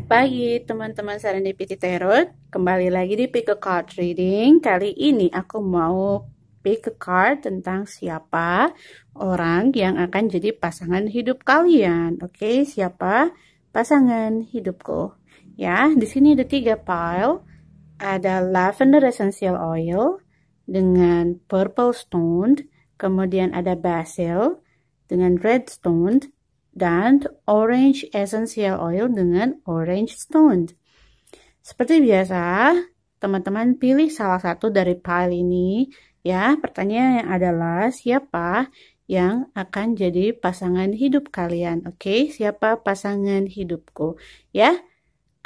Selamat pagi teman-teman Serendipity Tarot. Kembali lagi di Pick a Card Reading. Kali ini aku mau pick a card tentang siapa orang yang akan jadi pasangan hidup kalian. Oke, siapa pasangan hidupku? Ya, di sini ada 3 pile. Ada lavender essential oil dengan purple stone, kemudian ada basil dengan red stone, dan orange essential oil dengan orange stone. Seperti biasa, teman-teman pilih salah satu dari pile ini ya. Pertanyaannya adalah siapa yang akan jadi pasangan hidup kalian? Oke, siapa pasangan hidupku? Ya,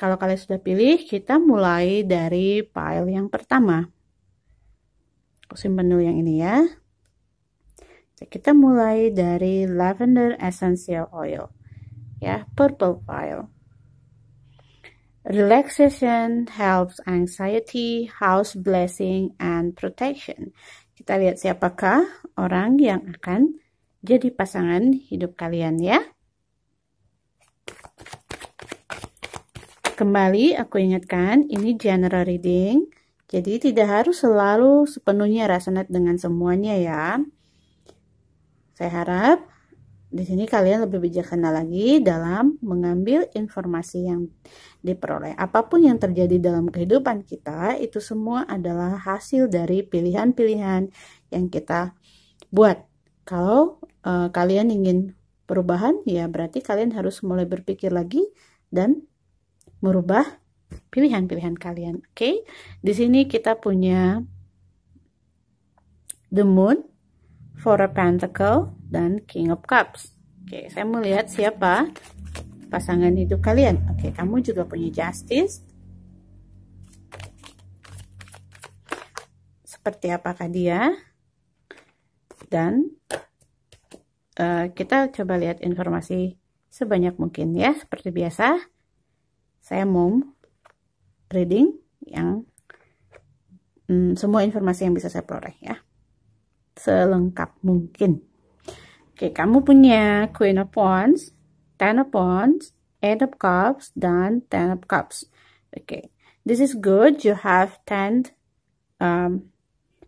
kalau kalian sudah pilih, kita mulai dari pile yang pertama. Aku simpan dulu yang ini ya. Kita mulai dari lavender essential oil, ya, purple pile. Relaxation helps anxiety, house blessing, and protection. Kita lihat siapakah orang yang akan jadi pasangan hidup kalian ya. Kembali aku ingatkan, ini general reading, jadi tidak harus selalu sepenuhnya resonate dengan semuanya ya. Saya harap di sini kalian lebih bijaksana lagi dalam mengambil informasi yang diperoleh. Apapun yang terjadi dalam kehidupan kita, itu semua adalah hasil dari pilihan-pilihan yang kita buat. Kalau kalian ingin perubahan, ya berarti kalian harus mulai berpikir lagi dan merubah pilihan-pilihan kalian. Oke, di sini kita punya the moon, Four of Pentacles, dan King of Cups. Oke, saya mau lihat siapa pasangan hidup kalian. Oke, kamu juga punya Justice. Seperti apakah dia? Dan kita coba lihat informasi sebanyak mungkin ya. Seperti biasa, saya mau reading yang semua informasi yang bisa saya peroleh ya, selengkap mungkin. Oke, kamu punya Queen of Wands, Ten of Wands, Eight of Cups, dan Ten of Cups. Oke, this is good. You have 10, 10,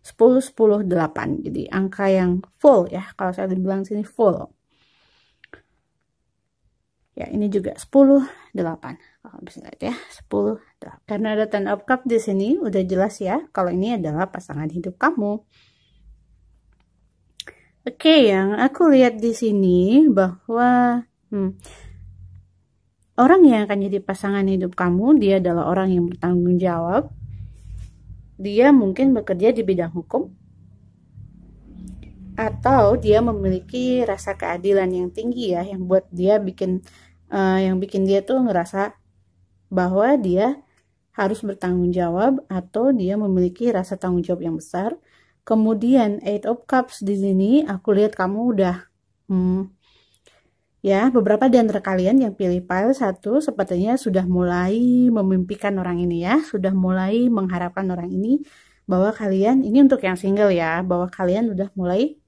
10, 8. Jadi angka yang full ya. Kalau saya bilang sini full. Ya, ini juga 10, 8. Kalau bisa lihat ya, 10, 8. Karena ada Ten of Cups di sini, udah jelas ya kalau ini adalah pasangan hidup kamu. Oke, yang aku lihat di sini bahwa orang yang akan jadi pasangan hidup kamu, dia adalah orang yang bertanggung jawab. Dia mungkin bekerja di bidang hukum, atau dia memiliki rasa keadilan yang tinggi ya, yang buat dia yang bikin dia tuh ngerasa bahwa dia harus bertanggung jawab, atau dia memiliki rasa tanggung jawab yang besar. Kemudian Eight of Cups di sini aku lihat kamu udah ya, beberapa di antara kalian yang pilih pile 1 sepertinya sudah mulai memimpikan orang ini ya, sudah mulai mengharapkan orang ini, bahwa kalian ini untuk yang single ya, bahwa kalian udah mulai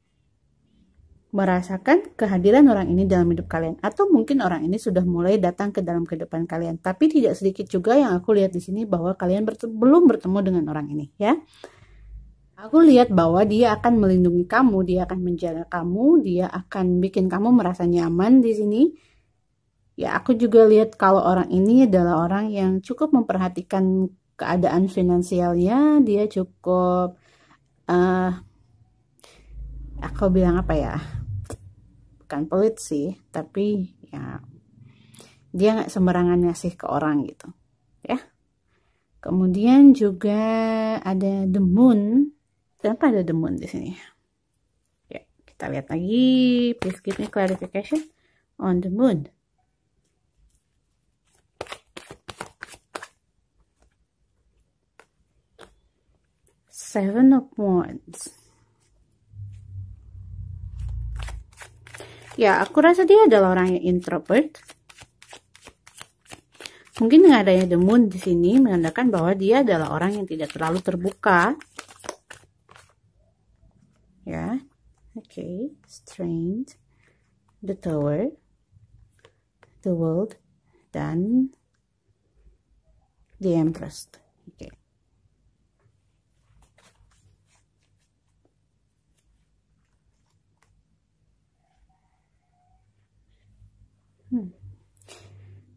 merasakan kehadiran orang ini dalam hidup kalian, atau mungkin orang ini sudah mulai datang ke dalam kehidupan kalian. Tapi tidak sedikit juga yang aku lihat di sini bahwa kalian belum bertemu dengan orang ini ya. Aku lihat bahwa dia akan melindungi kamu, dia akan menjaga kamu, dia akan bikin kamu merasa nyaman di sini. Ya, aku juga lihat kalau orang ini adalah orang yang cukup memperhatikan keadaan finansialnya, dia cukup aku bilang apa ya? Bukan pelit sih, tapi ya dia nggak sembarangan ngasih ke orang gitu, ya. Kemudian juga ada the moon. Kenapa ada the moon di sini? Ya, kita lihat lagi. Please give me clarification on the moon. Seven of Wands. Ya, aku rasa dia adalah orang yang introvert. Mungkin dengan adanya the moon di sini menandakan bahwa dia adalah orang yang tidak terlalu terbuka. Ya, oke, Strength, the Tower, the World, dan The Empress. Oke.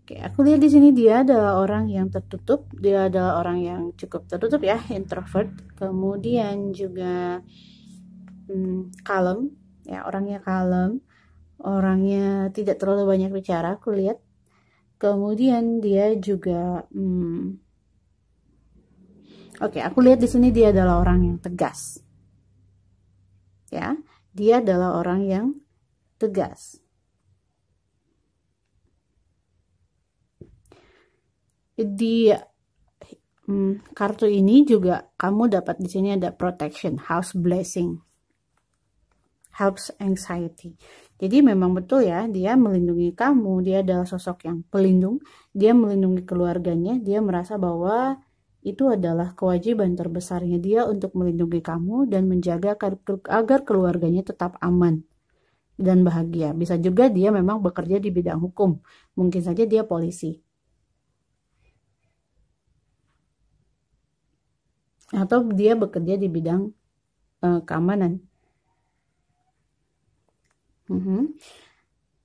Oke, aku lihat di sini dia adalah orang yang tertutup, dia adalah orang yang cukup tertutup ya, introvert. Kemudian juga kalem, ya orangnya kalem, orangnya tidak terlalu banyak bicara. Aku lihat. Kemudian dia juga, oke, aku lihat di sini dia adalah orang yang tegas, ya, dia adalah orang yang tegas. Di kartu ini juga kamu dapat di sini ada protection, house blessing, helps anxiety. Jadi memang betul ya, dia melindungi kamu, dia adalah sosok yang pelindung, dia melindungi keluarganya, dia merasa bahwa itu adalah kewajiban terbesarnya dia untuk melindungi kamu dan menjaga agar keluarganya tetap aman dan bahagia. Bisa juga dia memang bekerja di bidang hukum, mungkin saja dia polisi. Atau dia bekerja di bidang keamanan.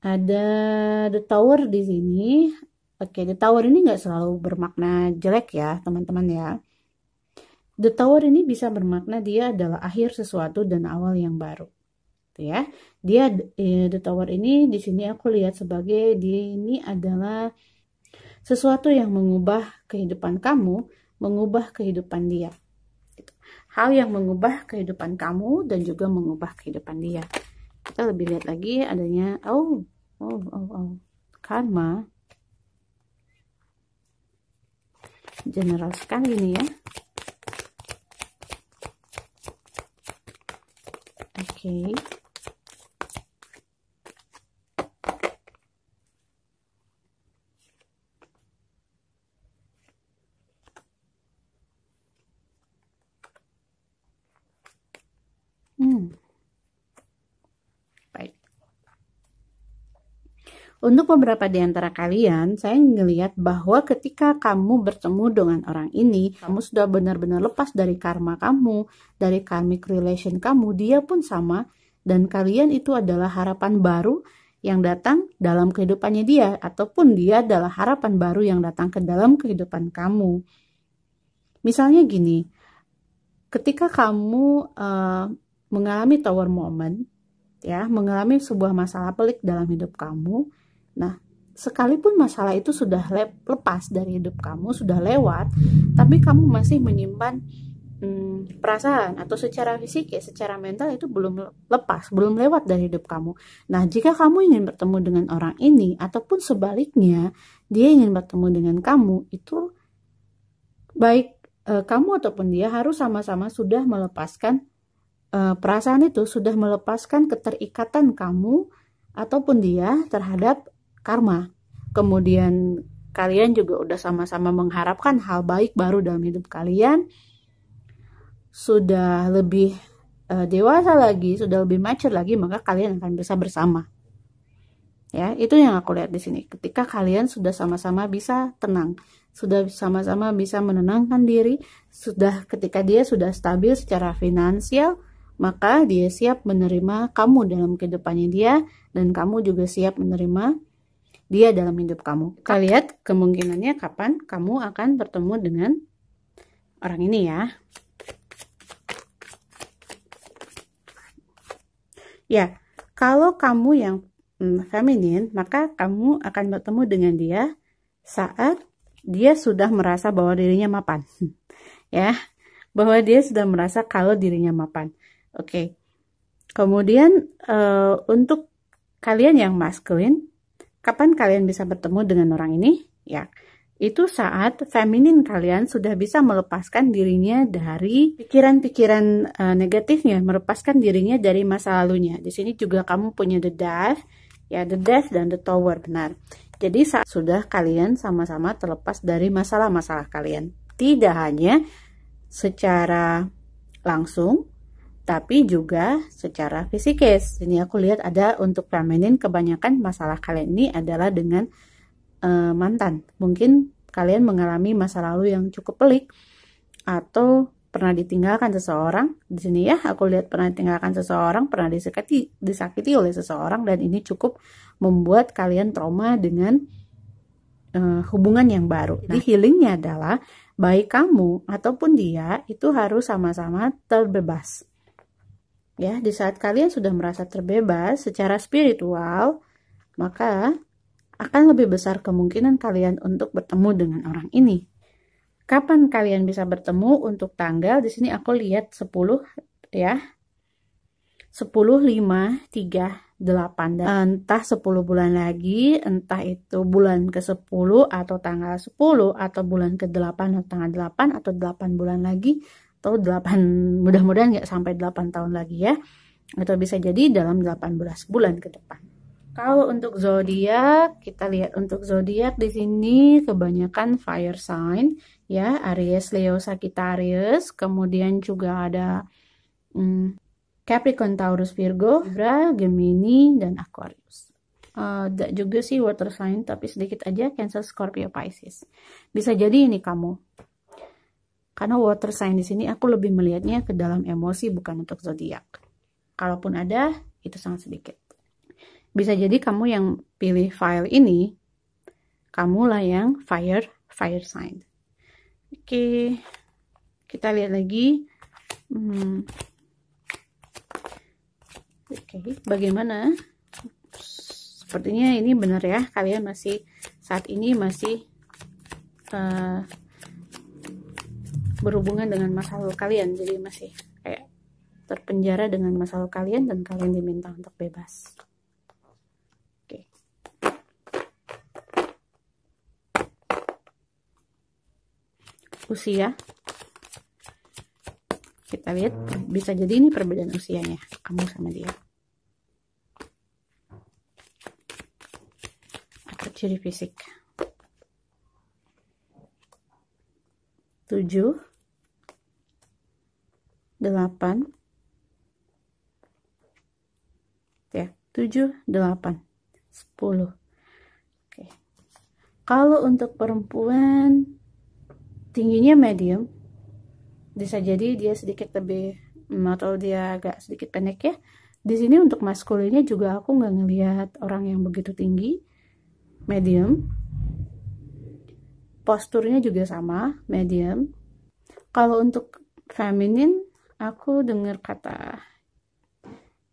Ada The Tower di sini. Oke, The Tower ini nggak selalu bermakna jelek ya, teman-teman ya. The Tower ini bisa bermakna dia adalah akhir sesuatu dan awal yang baru. Ya, dia The Tower ini di sini aku lihat sebagai dia ini adalah sesuatu yang mengubah kehidupan kamu, mengubah kehidupan dia. Hal yang mengubah kehidupan kamu dan juga mengubah kehidupan dia. Kita lebih lihat lagi adanya karma. General sekali ini ya. Oke. Baik. Untuk beberapa di antara kalian, saya ngelihat bahwa ketika kamu bertemu dengan orang ini, kamu sudah benar-benar lepas dari karma kamu, dari karmic relation kamu, dia pun sama, dan kalian itu adalah harapan baru yang datang dalam kehidupannya dia, ataupun dia adalah harapan baru yang datang ke dalam kehidupan kamu. Misalnya gini, ketika kamu mengalami tower moment, ya, mengalami sebuah masalah pelik dalam hidup kamu, nah, sekalipun masalah itu sudah lepas dari hidup kamu, sudah lewat, tapi kamu masih menyimpan perasaan atau secara fisik ya, secara mental itu belum lepas, belum lewat dari hidup kamu. Nah, jika kamu ingin bertemu dengan orang ini, ataupun sebaliknya, dia ingin bertemu dengan kamu, itu baik kamu ataupun dia harus sama-sama sudah melepaskan perasaan itu, sudah melepaskan keterikatan kamu ataupun dia terhadap karma. Kemudian kalian juga udah sama-sama mengharapkan hal baik baru dalam hidup kalian, sudah lebih dewasa lagi, sudah lebih mature lagi, maka kalian akan bisa bersama. Ya, itu yang aku lihat di sini. Ketika kalian sudah sama-sama bisa tenang, sudah sama-sama bisa menenangkan diri, sudah ketika dia sudah stabil secara finansial, maka dia siap menerima kamu dalam kehidupannya dia, dan kamu juga siap menerima dia dalam hidup kamu. Kita lihat kemungkinannya kapan kamu akan bertemu dengan orang ini ya. Ya, kalau kamu yang feminin, maka kamu akan bertemu dengan dia saat dia sudah merasa bahwa dirinya mapan. Ya, bahwa dia sudah merasa kalau dirinya mapan. Oke. Kemudian untuk kalian yang maskulin, kapan kalian bisa bertemu dengan orang ini? Ya, itu saat feminin kalian sudah bisa melepaskan dirinya dari pikiran-pikiran negatifnya, melepaskan dirinya dari masa lalunya. Di sini juga kamu punya the death, ya, the death dan the tower, benar. Jadi saat sudah kalian sama-sama terlepas dari masalah-masalah kalian, tidak hanya secara langsung, tapi juga secara fisikis. Ini aku lihat ada untuk feminin, kebanyakan masalah kalian ini adalah dengan mantan. Mungkin kalian mengalami masa lalu yang cukup pelik atau pernah ditinggalkan seseorang. Di sini ya, aku lihat pernah ditinggalkan seseorang, pernah disakiti oleh seseorang, dan ini cukup membuat kalian trauma dengan hubungan yang baru. Jadi healingnya adalah baik kamu ataupun dia itu harus sama-sama terbebas. Ya, di saat kalian sudah merasa terbebas secara spiritual, maka akan lebih besar kemungkinan kalian untuk bertemu dengan orang ini. Kapan kalian bisa bertemu untuk tanggal? Di sini aku lihat 10 ya. 10, 5, 3, 8. Dan entah 10 bulan lagi, entah itu bulan ke-10 atau tanggal 10 atau bulan ke-8 atau tanggal 8 atau 8 bulan lagi atau 8, mudah-mudahan nggak sampai 8 tahun lagi ya. Atau bisa jadi dalam 18 bulan ke depan. Kalau untuk zodiak, kita lihat untuk zodiak di sini kebanyakan fire sign ya, Aries, Leo, Sagittarius, kemudian juga ada Capricorn, Taurus, Virgo, Libra, Gemini, dan Aquarius. Ada juga sih water sign, tapi sedikit aja, Cancer, Scorpio, Pisces. Bisa jadi ini kamu. Karena water sign di sini aku lebih melihatnya ke dalam emosi, bukan untuk zodiak. Kalaupun ada, itu sangat sedikit. Bisa jadi kamu yang pilih file ini, kamulah yang fire sign. Oke, kita lihat lagi. Oke, bagaimana? Sepertinya ini benar ya, kalian masih saat ini masih berhubungan dengan masa lalu kalian, jadi masih kayak terpenjara dengan masa lalu kalian dan kalian diminta untuk bebas. Usia, kita lihat bisa jadi ini perbedaan usianya kamu sama dia, atau ciri fisik. 7, 8 ya, 7, 8, 10. Oke. Kalau untuk perempuan tingginya medium, bisa jadi dia sedikit lebih atau dia agak sedikit pendek ya. Di sini untuk maskulinnya juga aku nggak ngelihat orang yang begitu tinggi, medium. Posturnya juga sama, medium. Kalau untuk feminin, aku dengar kata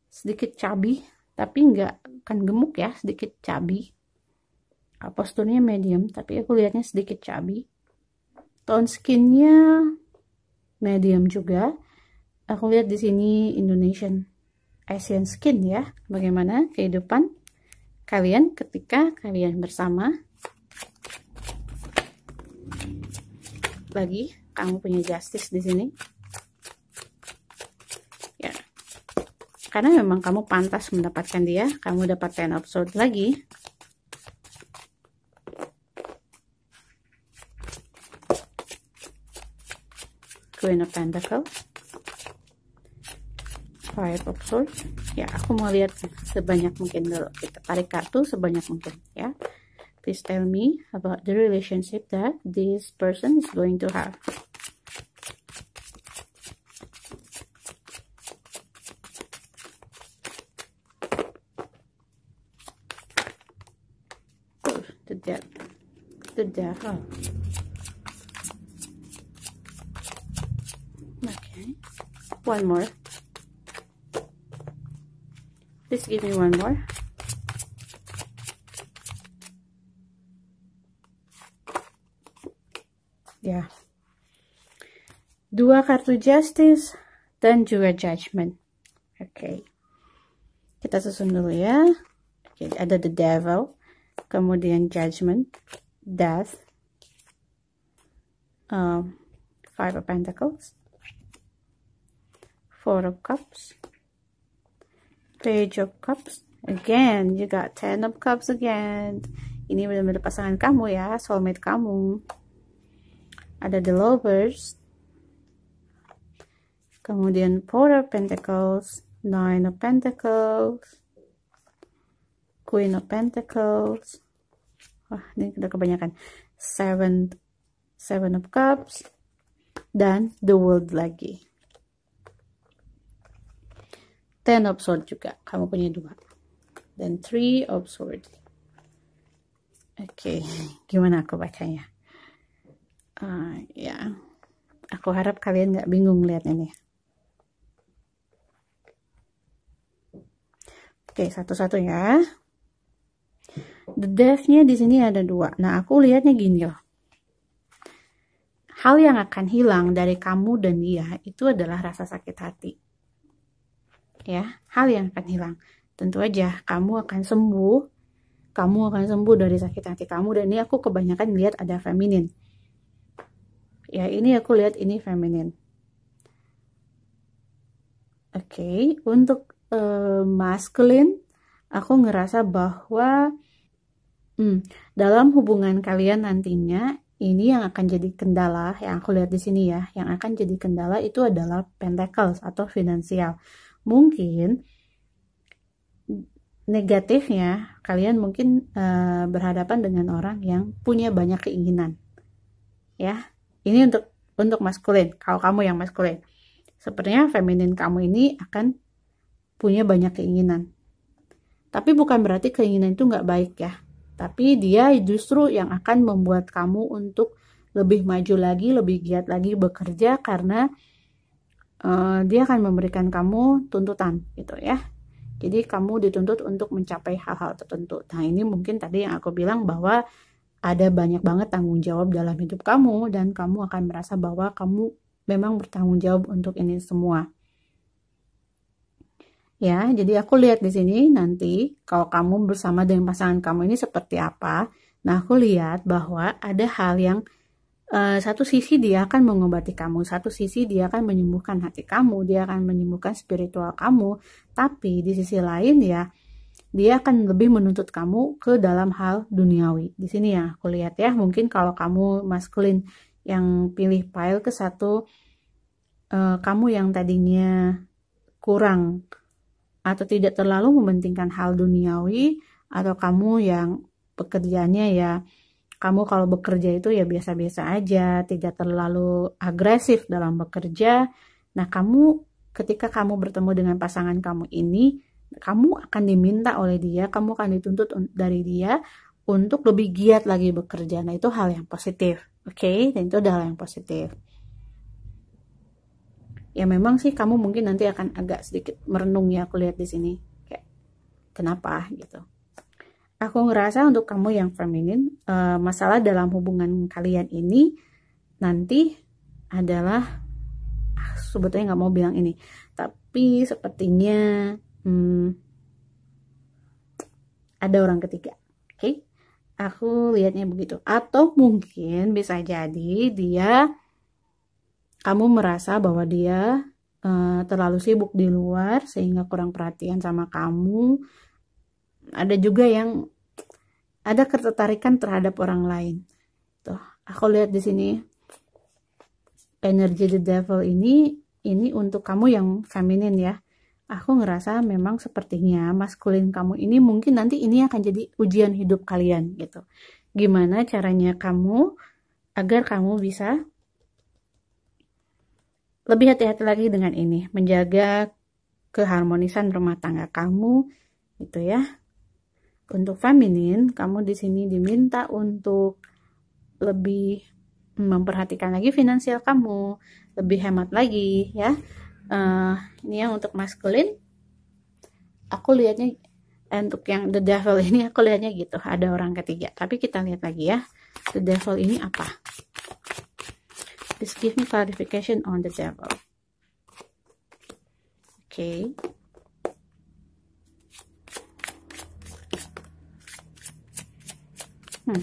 sedikit chubby, tapi nggak kan gemuk ya, sedikit chubby. Posturnya medium, tapi aku lihatnya sedikit chubby. Tone skinnya medium juga. Aku lihat di sini Indonesian Asian skin ya. Bagaimana kehidupan kalian ketika kalian bersama? Lagi kamu punya justice di sini. Ya. Karena memang kamu pantas mendapatkan dia. Kamu dapat 10 of Swords lagi. Queen of Pentacles, 5 of Swords. Ya, aku mau lihat sebanyak mungkin dulu. Kita tarik kartu sebanyak mungkin ya. Please tell me about the relationship that this person is going to have. Oh, the devil. One more. Please give me one more. Ya. Dua kartu Justice dan juga Judgment. Oke. Kita susun dulu ya. Oke, ada the Devil, kemudian Judgment, Death, 5 of Pentacles, 4 of Cups, Page of Cups. Again, you got 10 of Cups again. Ini benar-benar pasangan kamu ya, soulmate kamu. Ada the Lovers, kemudian 4 of Pentacles, 9 of Pentacles, Queen of Pentacles. Wah, ini udah kebanyakan. Seven of Cups, dan the World lagi. Ten of Swords juga, kamu punya 2. Dan Three of Swords. Oke, gimana aku bacanya? Ya, aku harap kalian nggak bingung lihat ini. Oke, satu-satu ya. The Death-nya di sini ada 2. Nah, aku lihatnya gini loh. Hal yang akan hilang dari kamu dan dia itu adalah rasa sakit hati. Ya, hal yang akan hilang. Tentu aja kamu akan sembuh. Kamu akan sembuh dari sakit hati kamu. Dan ini aku kebanyakan lihat ada feminin. Ya, ini aku lihat ini feminin. Oke, untuk masculine, aku ngerasa bahwa dalam hubungan kalian nantinya, ini yang akan jadi kendala, yang aku lihat di sini ya, yang akan jadi kendala itu adalah pentacles atau finansial. Mungkin negatifnya kalian mungkin berhadapan dengan orang yang punya banyak keinginan. Ya, ini untuk maskulin. Kalau kamu yang maskulin, sepertinya feminin kamu ini akan punya banyak keinginan. Tapi bukan berarti keinginan itu nggak baik ya. Tapi dia justru yang akan membuat kamu untuk lebih maju lagi, lebih giat lagi bekerja karena dia akan memberikan kamu tuntutan gitu ya. Jadi kamu dituntut untuk mencapai hal-hal tertentu. Nah, ini mungkin tadi yang aku bilang bahwa ada banyak banget tanggung jawab dalam hidup kamu dan kamu akan merasa bahwa kamu memang bertanggung jawab untuk ini semua. Ya, jadi aku lihat di sini nanti kalau kamu bersama dengan pasangan kamu ini seperti apa. Nah, aku lihat bahwa ada hal yang satu sisi dia akan mengobati kamu, satu sisi dia akan menyembuhkan hati kamu, dia akan menyembuhkan spiritual kamu, tapi di sisi lain ya, dia akan lebih menuntut kamu ke dalam hal duniawi. Di sini ya aku lihat ya, mungkin kalau kamu maskulin yang pilih pile ke 1, kamu yang tadinya kurang atau tidak terlalu mementingkan hal duniawi, atau kamu yang pekerjaannya ya, kamu kalau bekerja itu ya biasa-biasa aja, tidak terlalu agresif dalam bekerja. Nah, kamu ketika kamu bertemu dengan pasangan kamu ini, kamu akan diminta oleh dia, kamu akan dituntut dari dia untuk lebih giat lagi bekerja. Nah, itu hal yang positif. Oke? Dan itu adalah hal yang positif. Ya memang sih kamu mungkin nanti akan agak sedikit merenung ya, aku lihat di sini. Kayak kenapa gitu. Aku ngerasa untuk kamu yang feminin, masalah dalam hubungan kalian ini nanti adalah, sebetulnya nggak mau bilang ini, tapi sepertinya ada orang ketiga. Oke? Aku lihatnya begitu. Atau mungkin bisa jadi kamu merasa bahwa dia terlalu sibuk di luar sehingga kurang perhatian sama kamu. Ada juga yang ada ketertarikan terhadap orang lain. Tuh, aku lihat di sini energi the devil ini untuk kamu yang feminin ya. Aku ngerasa memang sepertinya maskulin kamu ini mungkin nanti ini akan jadi ujian hidup kalian gitu. Gimana caranya kamu agar kamu bisa lebih hati-hati lagi dengan ini, menjaga keharmonisan rumah tangga kamu gitu ya. Untuk feminin, kamu di sini diminta untuk lebih memperhatikan lagi finansial kamu, lebih hemat lagi ya. Ini yang untuk maskulin, aku lihatnya, untuk yang the devil ini aku lihatnya gitu, ada orang ketiga. Tapi kita lihat lagi ya, the devil ini apa? Please give me clarification on the devil. Okay. Oh.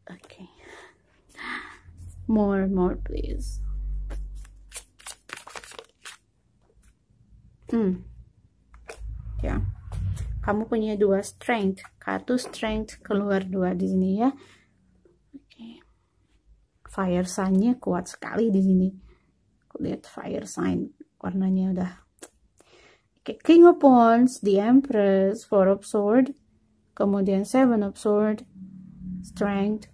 Okay. More please. Ya. Kamu punya 2 strength, kartu strength keluar 2 di sini ya. Oke. fire sign-nya kuat sekali di sini. Aku lihat fire sign warnanya udah. Oke, King of Wands, The Empress, Four of Swords, kemudian Seven of Swords, Strength.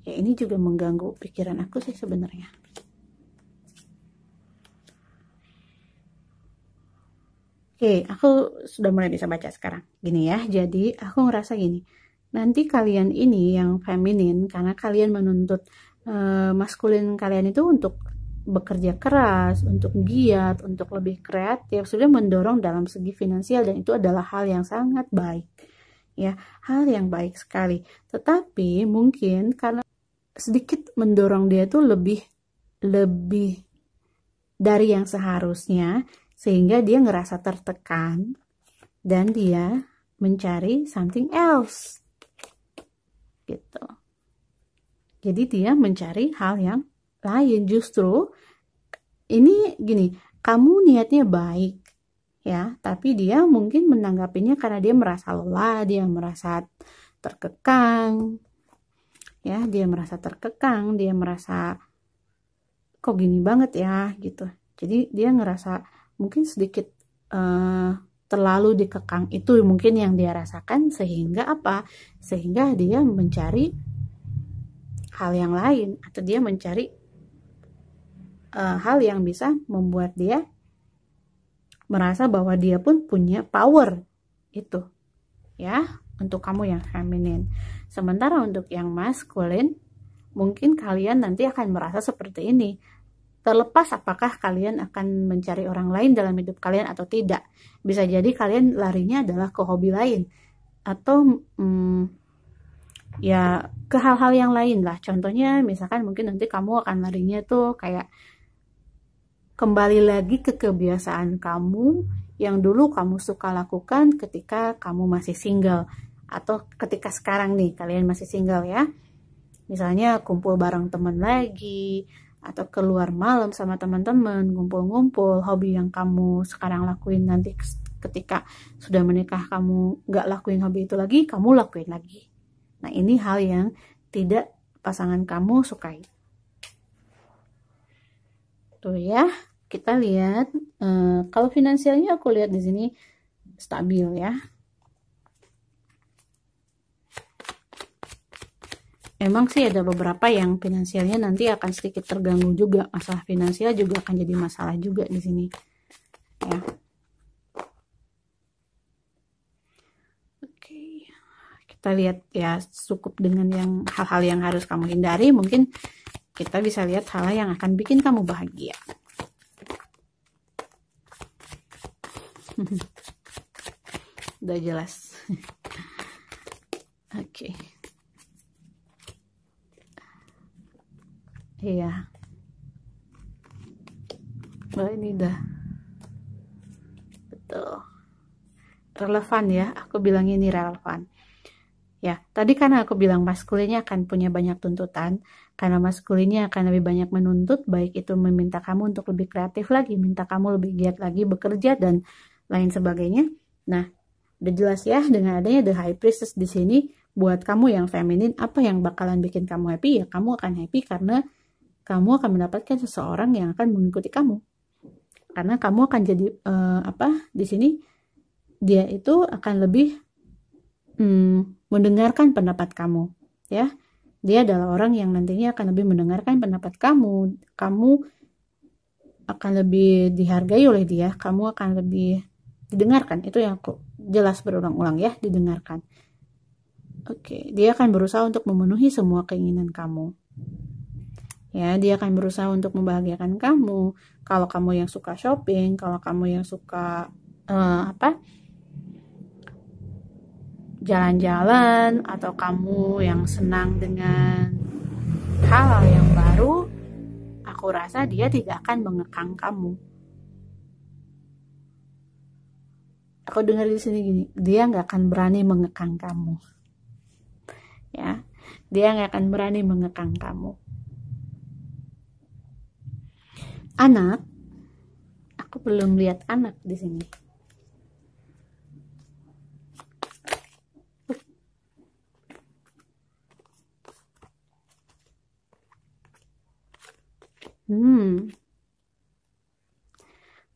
Ya, ini juga mengganggu pikiran aku sih sebenarnya. Oke, aku sudah mulai bisa baca sekarang. Gini ya, jadi aku ngerasa gini. Nanti kalian ini yang feminin, karena kalian menuntut maskulin kalian itu untuk bekerja keras, untuk giat, untuk lebih kreatif, sudah mendorong dalam segi finansial, dan itu adalah hal yang sangat baik. Ya, hal yang baik sekali. Tetapi mungkin karena sedikit mendorong dia tuh lebih dari yang seharusnya, sehingga dia ngerasa tertekan dan dia mencari something else gitu. Jadi dia mencari hal yang lain. Justru ini gini, kamu niatnya baik ya, tapi dia mungkin menanggapinya karena dia merasa lelah, dia merasa terkekang ya, dia merasa terkekang, dia merasa kok gini banget ya gitu. Jadi dia ngerasa mungkin sedikit terlalu dikekang, itu mungkin yang dia rasakan, sehingga apa? Sehingga dia mencari hal yang lain, atau dia mencari hal yang bisa membuat dia merasa bahwa dia pun punya power itu ya, untuk kamu yang feminin. Sementara untuk yang maskulin, mungkin kalian nanti akan merasa seperti ini, terlepas apakah kalian akan mencari orang lain dalam hidup kalian atau tidak. Bisa jadi kalian larinya adalah ke hobi lain, atau ya ke hal-hal yang lain lah. Contohnya misalkan mungkin nanti kamu akan larinya tuh kayak kembali lagi ke kebiasaan kamu yang dulu kamu suka lakukan ketika kamu masih single, atau ketika sekarang nih kalian masih single ya. Misalnya kumpul bareng teman lagi, atau keluar malam sama teman-teman, ngumpul-ngumpul. Hobi yang kamu sekarang lakuin, nanti ketika sudah menikah kamu nggak lakuin hobi itu lagi, kamu lakuin lagi. Nah, ini hal yang tidak pasangan kamu sukai. Tuh ya, kita lihat kalau finansialnya aku lihat di sini stabil ya. Emang sih ada beberapa yang finansialnya nanti akan sedikit terganggu juga. Masalah finansial juga akan jadi masalah juga di sini. Ya. Oke. Kita lihat ya, cukup dengan yang hal-hal yang harus kamu hindari. Mungkin kita bisa lihat hal yang akan bikin kamu bahagia. Udah jelas. Oke. Iya. Oh, ini udah betul relevan ya, aku bilang ini relevan ya. Tadi karena aku bilang maskulinnya akan punya banyak tuntutan, karena maskulinnya akan lebih banyak menuntut, baik itu meminta kamu untuk lebih kreatif lagi, minta kamu lebih giat lagi bekerja dan lain sebagainya. Nah, udah jelas ya dengan adanya The High Priestess di sini. Buat kamu yang feminin, apa yang bakalan bikin kamu happy? Ya kamu akan happy karena kamu akan mendapatkan seseorang yang akan mengikuti kamu, karena kamu akan jadi di sini dia itu akan lebih mendengarkan pendapat kamu ya. Dia adalah orang yang nantinya akan lebih mendengarkan pendapat kamu akan lebih dihargai oleh dia, kamu akan lebih didengarkan. Itu yang aku jelas berulang-ulang ya, didengarkan. Oke, dia akan berusaha untuk memenuhi semua keinginan kamu. Ya, dia akan berusaha untuk membahagiakan kamu. Kalau kamu yang suka shopping, kalau kamu yang suka jalan-jalan, atau kamu yang senang dengan hal-hal yang baru, aku rasa dia tidak akan mengekang kamu. Aku dengar di sini gini, dia nggak akan berani mengekang kamu. Ya, dia nggak akan berani mengekang kamu. Anak, aku belum lihat anak di sini.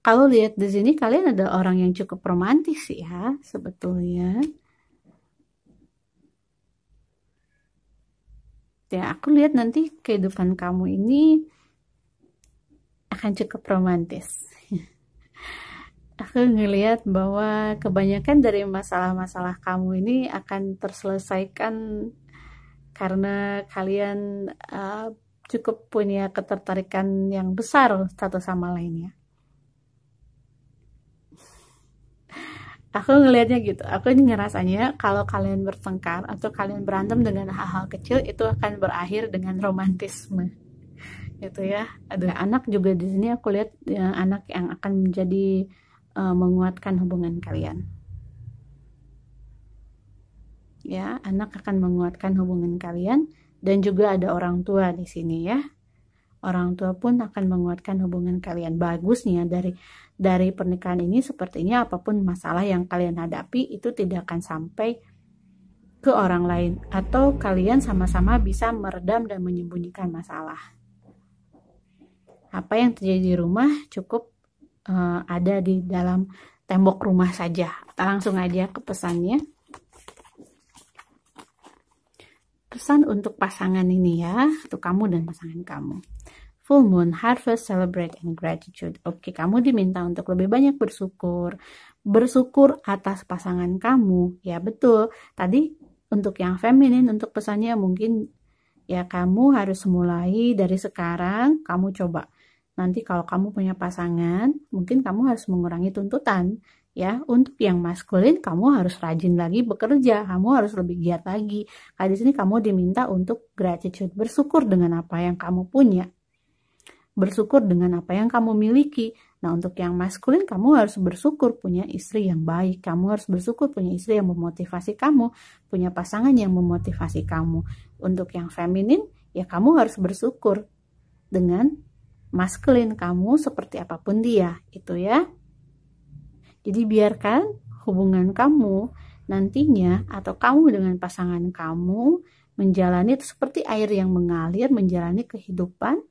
Kalau lihat di sini kalian ada orang yang cukup romantis ya sebetulnya. Ya, aku lihat nanti kehidupan kamu ini akan cukup romantis. Aku ngelihat bahwa kebanyakan dari masalah-masalah kamu ini akan terselesaikan karena kalian cukup punya ketertarikan yang besar satu sama lainnya. Aku ngelihatnya gitu, aku ini ngerasanya kalau kalian bertengkar atau kalian berantem dengan hal-hal kecil itu akan berakhir dengan romantisme, gitu ya. Ada anak juga di sini, aku lihat ya, anak yang akan menjadi menguatkan hubungan kalian. Ya, anak akan menguatkan hubungan kalian dan juga ada orang tua di sini ya. Orang tua pun akan menguatkan hubungan kalian. Bagusnya dari pernikahan ini sepertinya apapun masalah yang kalian hadapi itu tidak akan sampai ke orang lain atau kalian sama-sama bisa meredam dan menyembunyikan masalah. Apa yang terjadi di rumah cukup ada di dalam tembok rumah saja. Kita langsung aja ke pesannya. Pesan untuk pasangan ini ya, untuk kamu dan pasangan kamu. Full moon, harvest, celebrate, and gratitude. Oke, kamu diminta untuk lebih banyak bersyukur. Bersyukur atas pasangan kamu. Ya betul, tadi untuk yang feminin, untuk pesannya mungkin ya kamu harus mulai dari sekarang, kamu coba. Nanti kalau kamu punya pasangan, mungkin kamu harus mengurangi tuntutan. Ya, untuk yang maskulin kamu harus rajin lagi bekerja, kamu harus lebih giat lagi. Karena di sini kamu diminta untuk gratitude, bersyukur dengan apa yang kamu punya. Bersyukur dengan apa yang kamu miliki. Nah, untuk yang maskulin kamu harus bersyukur punya istri yang baik, kamu harus bersyukur punya istri yang memotivasi kamu, punya pasangan yang memotivasi kamu. Untuk yang feminin, ya kamu harus bersyukur dengan maskulin kamu seperti apapun dia, itu ya. Jadi biarkan hubungan kamu nantinya atau kamu dengan pasangan kamu menjalani itu seperti air yang mengalir, menjalani kehidupan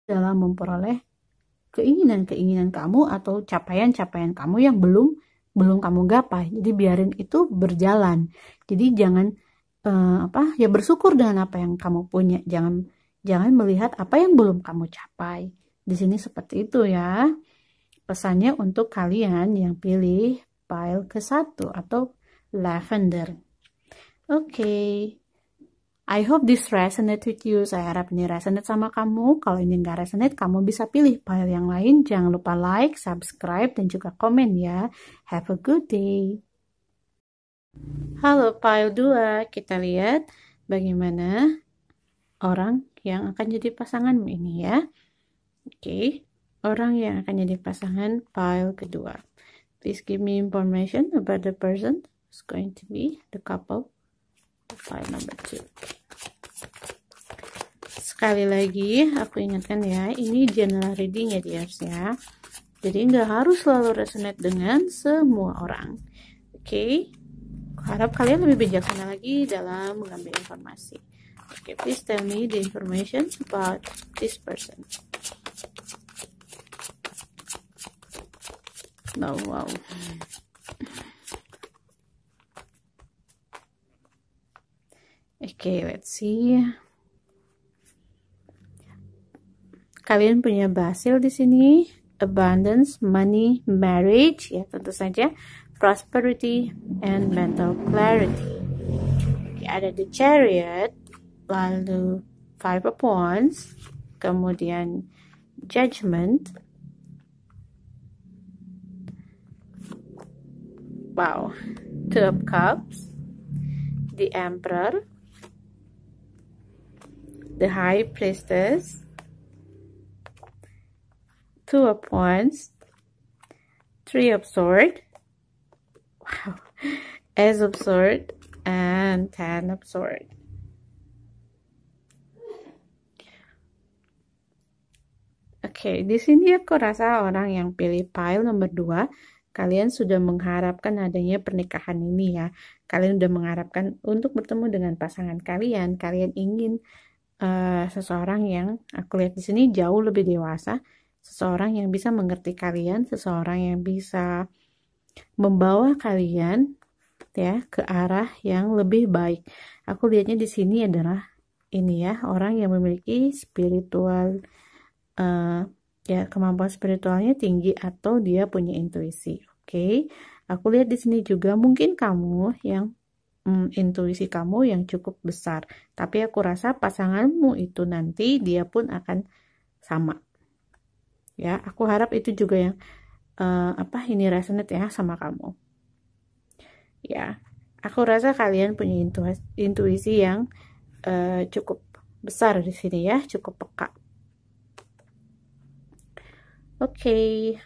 dalam memperoleh keinginan-keinginan kamu atau capaian-capaian kamu yang belum kamu gapai. Jadi biarin itu berjalan. Jadi jangan ya bersyukur dengan apa yang kamu punya. Jangan melihat apa yang belum kamu capai. Di sini seperti itu ya. Pesannya untuk kalian yang pilih pile ke-1 atau lavender. Oke. I hope this resonate with you. Saya harap ini resonate sama kamu. Kalau ini nggak resonate, kamu bisa pilih pile yang lain. Jangan lupa like, subscribe, dan juga komen ya. Have a good day. Halo pile 2. Kita lihat bagaimana orang yang akan jadi pasanganmu ini ya. Oke. Orang yang akan jadi pasangan pile kedua. Please give me information about the person who's going to be the couple. File number 2. Sekali lagi aku ingatkan ya, ini general reading ya dears ya. Jadi nggak harus selalu resonate dengan semua orang. Oke. Harap kalian lebih bijaksana lagi dalam mengambil informasi. Oke, please tell me the information about this person. Oh, wow. Okay, let's see. Kalian punya Basil di sini, abundance, money, marriage, ya tentu saja, prosperity, and mental clarity. Okay, ada the Chariot, lalu Five of Wands, kemudian Judgment. Wow, Two of Cups, the Emperor, the High Priestess, Two of Wands, Three of Swords, wow, Ace of Swords, and Ten of Swords. Oke, di sini aku rasa orang yang pilih pile nomor 2, kalian sudah mengharapkan adanya pernikahan ini ya. Kalian sudah mengharapkan untuk bertemu dengan pasangan kalian. Kalian ingin seseorang yang aku lihat di sini jauh lebih dewasa, seseorang yang bisa mengerti kalian, seseorang yang bisa membawa kalian ya ke arah yang lebih baik. Aku lihatnya di sini adalah ini ya, orang yang memiliki spiritual ya kemampuan spiritualnya tinggi atau dia punya intuisi. Oke. Aku lihat di sini juga mungkin kamu yang intuisi kamu yang cukup besar. Tapi aku rasa pasanganmu itu nanti dia pun akan sama. Ya, aku harap itu juga yang ini resonate ya sama kamu. Ya, aku rasa kalian punya intuisi yang cukup besar di sini ya, cukup peka. Oke.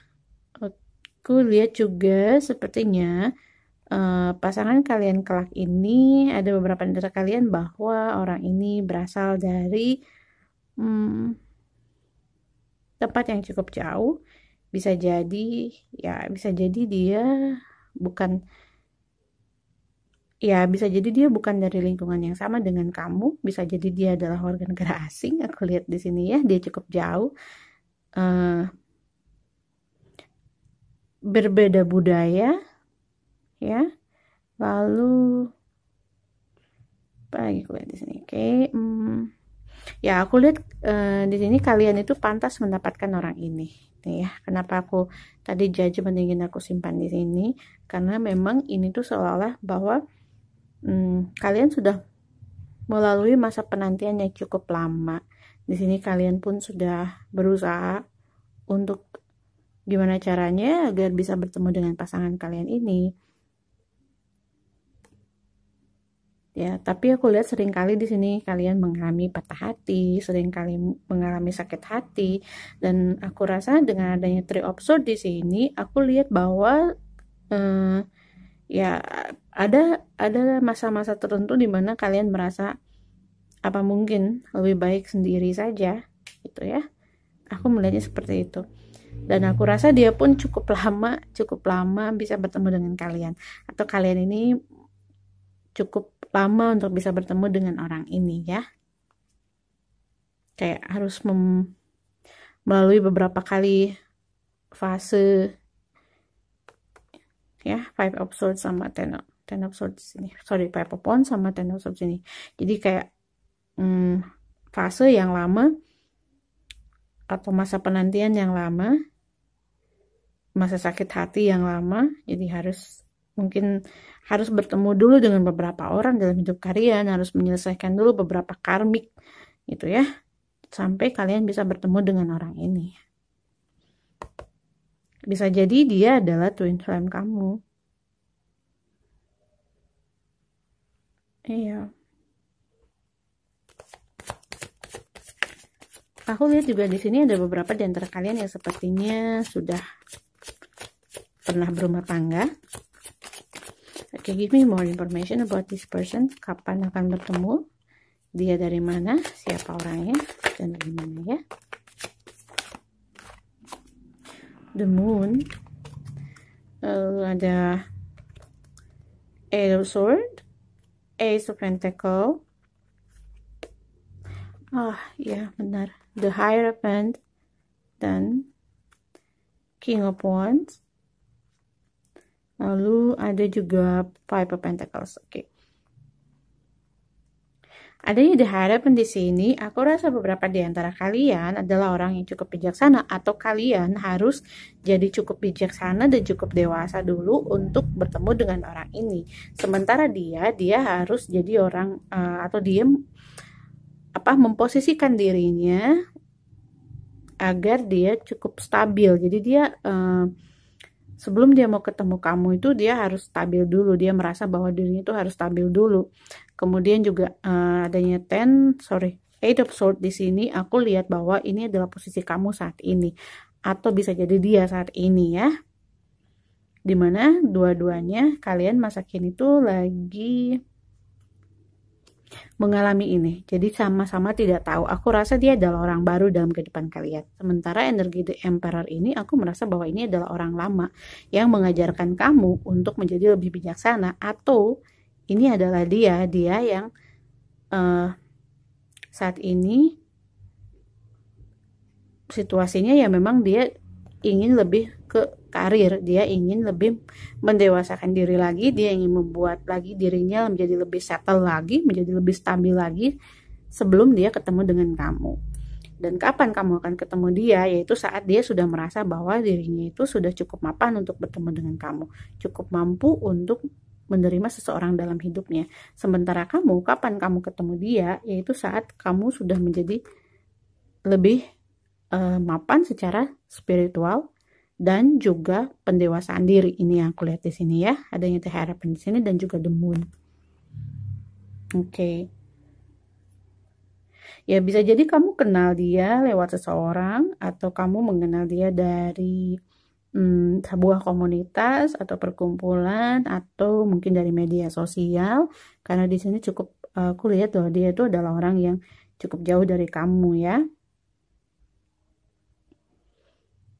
Aku lihat juga sepertinya pasangan kalian kelak ini ada beberapa dari kalian bahwa orang ini berasal dari tempat yang cukup jauh. Bisa jadi dia bukan dari lingkungan yang sama dengan kamu. Bisa jadi dia adalah warga negara asing. Aku lihat di sini ya, dia cukup jauh. Berbeda budaya ya, lalu apa lagi aku lihat di sini. Oke. Ya aku lihat di sini kalian itu pantas mendapatkan orang ini nih ya. Kenapa aku tadi judgment ingin aku simpan di sini, karena memang ini tuh seolah-olah bahwa kalian sudah melalui masa penantian yang cukup lama. Di sini kalian pun sudah berusaha untuk gimana caranya agar bisa bertemu dengan pasangan kalian ini. Ya, tapi aku lihat seringkali di sini kalian mengalami patah hati, seringkali mengalami sakit hati, dan aku rasa dengan adanya Three of Swords di sini, aku lihat bahwa ya ada masa-masa tertentu di mana kalian merasa apa mungkin lebih baik sendiri saja, gitu ya. Aku melihatnya seperti itu. Dan aku rasa dia pun cukup lama bisa bertemu dengan kalian, atau kalian ini cukup lama untuk bisa bertemu dengan orang ini ya. Kayak harus melalui beberapa kali fase ya, Five of Swords sama Ten of Swords ini. Sorry, Five of Wands sama Ten of Swords ini. Jadi kayak fase yang lama atau masa penantian yang lama, masa sakit hati yang lama. Jadi mungkin harus bertemu dulu dengan beberapa orang dalam hidup kalian, harus menyelesaikan dulu beberapa karmik gitu ya, sampai kalian bisa bertemu dengan orang ini. Bisa jadi dia adalah twin flame kamu. Iya. Aku lihat juga di sini ada beberapa di antara kalian yang sepertinya sudah pernah berumah tangga. Oke, give me more information about this person. Kapan akan bertemu? Dia dari mana? Siapa orangnya? Dan bagaimana ya? The Moon. Lalu ada Eight of Swords, Ace of Pentacles. Ya benar. The Hierophant dan King of Wands. Lalu ada juga Five of Pentacles. Oke. Adanya The Hierophant di sini, aku rasa beberapa di antara kalian adalah orang yang cukup bijaksana, atau kalian harus jadi cukup bijaksana dan cukup dewasa dulu untuk bertemu dengan orang ini. Sementara dia harus jadi orang atau dia memposisikan dirinya agar dia cukup stabil. Jadi dia sebelum dia mau ketemu kamu itu dia harus stabil dulu. Dia merasa bahwa dirinya itu harus stabil dulu. Kemudian juga adanya Eight of Swords di sini, aku lihat bahwa ini adalah posisi kamu saat ini, atau bisa jadi dia saat ini ya. Dimana dua-duanya kalian masa kini itu lagi mengalami ini. Jadi sama-sama tidak tahu. Aku rasa dia adalah orang baru dalam kehidupan kalian. Sementara energi The Emperor ini, aku merasa bahwa ini adalah orang lama yang mengajarkan kamu untuk menjadi lebih bijaksana, atau ini adalah dia yang saat ini situasinya ya memang dia ingin lebih ke karir, dia ingin lebih mendewasakan diri lagi, dia ingin membuat lagi dirinya menjadi lebih settle lagi, menjadi lebih stabil lagi sebelum dia ketemu dengan kamu. Dan kapan kamu akan ketemu dia? Yaitu saat dia sudah merasa bahwa dirinya itu sudah cukup mapan untuk bertemu dengan kamu, cukup mampu untuk menerima seseorang dalam hidupnya. Sementara kamu, kapan kamu ketemu dia? Yaitu saat kamu sudah menjadi lebih mapan secara spiritual dan juga pendewasaan diri. Ini yang aku lihat di sini ya, adanya The Hierophant di sini dan juga The Moon. Oke. Ya bisa jadi kamu kenal dia lewat seseorang atau kamu mengenal dia dari sebuah komunitas atau perkumpulan atau mungkin dari media sosial, karena di sini cukup aku lihat bahwa dia itu adalah orang yang cukup jauh dari kamu ya.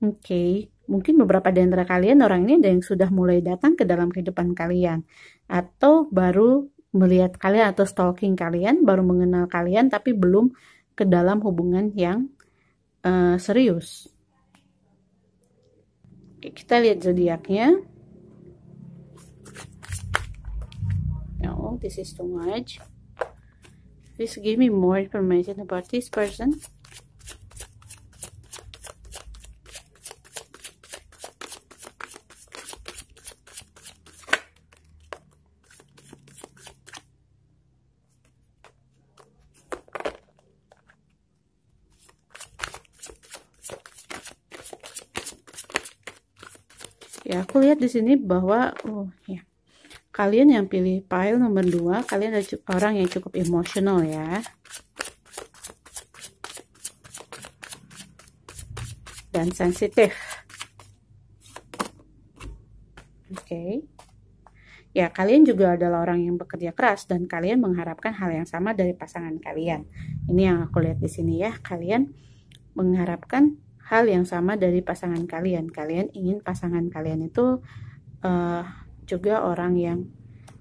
Oke, mungkin beberapa di antara kalian orang ini ada yang sudah mulai datang ke dalam kehidupan kalian atau baru melihat kalian atau stalking kalian, baru mengenal kalian tapi belum ke dalam hubungan yang serius. Oke, kita lihat zodiaknya. No, this is too much. Please give me more information about this person. Ya, aku lihat di sini bahwa ya, kalian yang pilih pile nomor 2, kalian adalah orang yang cukup emosional ya. Dan sensitif. Oke. Ya, kalian juga adalah orang yang bekerja keras dan kalian mengharapkan hal yang sama dari pasangan kalian. Ini yang aku lihat di sini ya. Kalian mengharapkan hal yang sama dari pasangan kalian. Kalian ingin pasangan kalian itu juga orang yang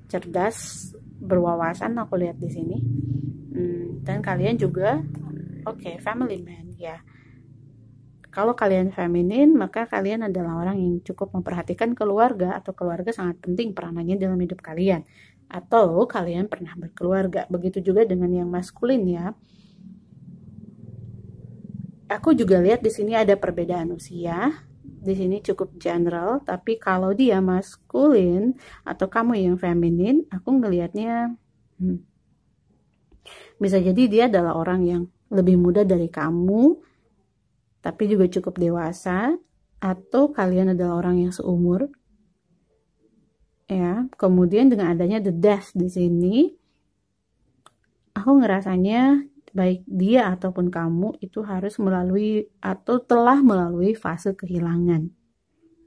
cerdas, berwawasan. Aku lihat di sini. Dan kalian juga, family man ya. Kalau kalian feminin, maka kalian adalah orang yang cukup memperhatikan keluarga atau keluarga sangat penting peranannya dalam hidup kalian. Atau kalian pernah berkeluarga. Begitu juga dengan yang maskulin ya. Aku juga lihat di sini ada perbedaan usia. Di sini cukup general, tapi kalau dia maskulin atau kamu yang feminin, aku ngelihatnya bisa jadi dia adalah orang yang lebih muda dari kamu, tapi juga cukup dewasa, atau kalian adalah orang yang seumur. Ya, kemudian dengan adanya the death di sini, aku ngerasanya baik dia ataupun kamu itu harus melalui atau telah melalui fase kehilangan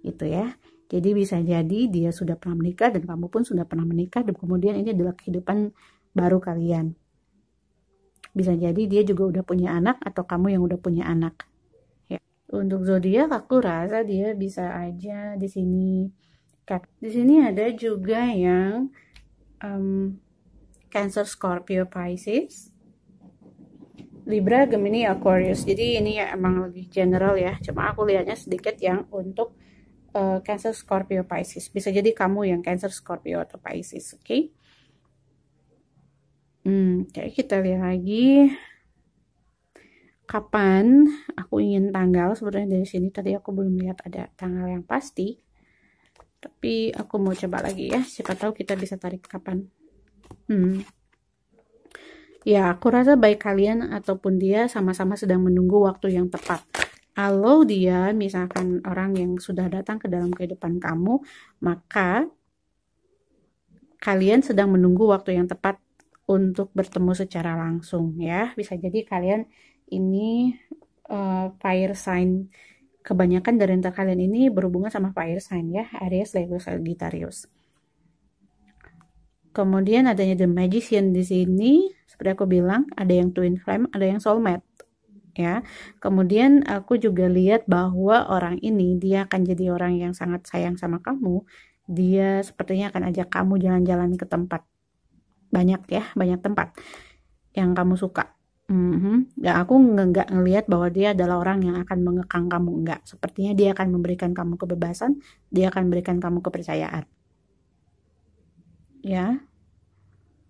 gitu ya. Jadi bisa jadi dia sudah pernah menikah dan kamu pun sudah pernah menikah, dan kemudian ini adalah kehidupan baru kalian. Bisa jadi dia juga udah punya anak atau kamu yang udah punya anak ya. Untuk zodiak aku rasa dia bisa aja di sini. Di sini ada juga yang Cancer, Scorpio, Pisces, Libra, Gemini, Aquarius. Jadi ini ya emang lebih general ya. Cuma aku lihatnya sedikit yang untuk Cancer, Scorpio, Pisces. Bisa jadi kamu yang Cancer, Scorpio, atau Pisces. Oke. Oke, kita lihat lagi. Kapan? Aku ingin tanggal. Sebenarnya dari sini tadi aku belum lihat ada tanggal yang pasti. Tapi aku mau coba lagi ya. Siapa tahu kita bisa tarik kapan. Ya, aku rasa baik kalian ataupun dia sama-sama sedang menunggu waktu yang tepat. Kalau dia misalkan orang yang sudah datang ke dalam kehidupan kamu, maka kalian sedang menunggu waktu yang tepat untuk bertemu secara langsung ya. Bisa jadi kalian ini fire sign. Kebanyakan dari antara kalian ini berhubungan sama fire sign ya, Aries, Leo, Sagittarius. Kemudian adanya The Magician di sini, seperti aku bilang, ada yang twin flame, ada yang soulmate, ya. Kemudian aku juga lihat bahwa orang ini dia akan jadi orang yang sangat sayang sama kamu. Dia sepertinya akan ajak kamu jalan-jalan ke tempat banyak ya, banyak tempat yang kamu suka. Ya aku nggak ngelihat bahwa dia adalah orang yang akan mengekang kamu, enggak. Sepertinya dia akan memberikan kamu kebebasan, dia akan memberikan kamu kepercayaan. Ya,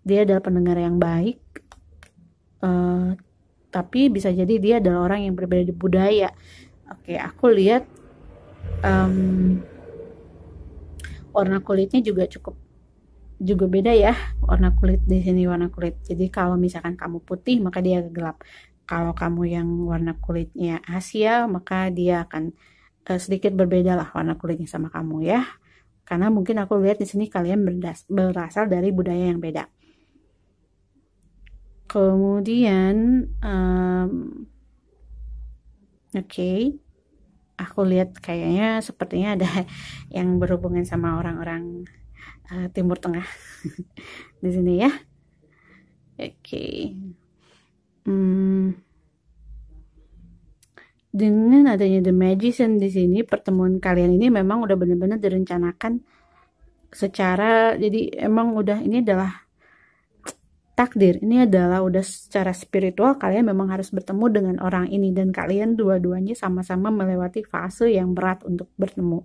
dia adalah pendengar yang baik, tapi bisa jadi dia adalah orang yang berbeda di budaya. Oke, aku lihat warna kulitnya juga beda ya, warna kulit di sini warna kulit. Jadi kalau misalkan kamu putih maka dia agak gelap. Kalau kamu yang warna kulitnya Asia maka dia akan sedikit berbeda lah warna kulitnya sama kamu ya. Karena mungkin aku lihat di sini kalian berasal dari budaya yang beda. Kemudian oke, aku lihat kayaknya sepertinya ada yang berhubungan sama orang-orang Timur Tengah di sini ya. Oke. Dengan adanya The Magician di sini, pertemuan kalian ini memang udah benar-benar direncanakan secara, jadi emang udah ini adalah takdir, ini adalah udah secara spiritual kalian memang harus bertemu dengan orang ini, dan kalian dua-duanya sama-sama melewati fase yang berat untuk bertemu.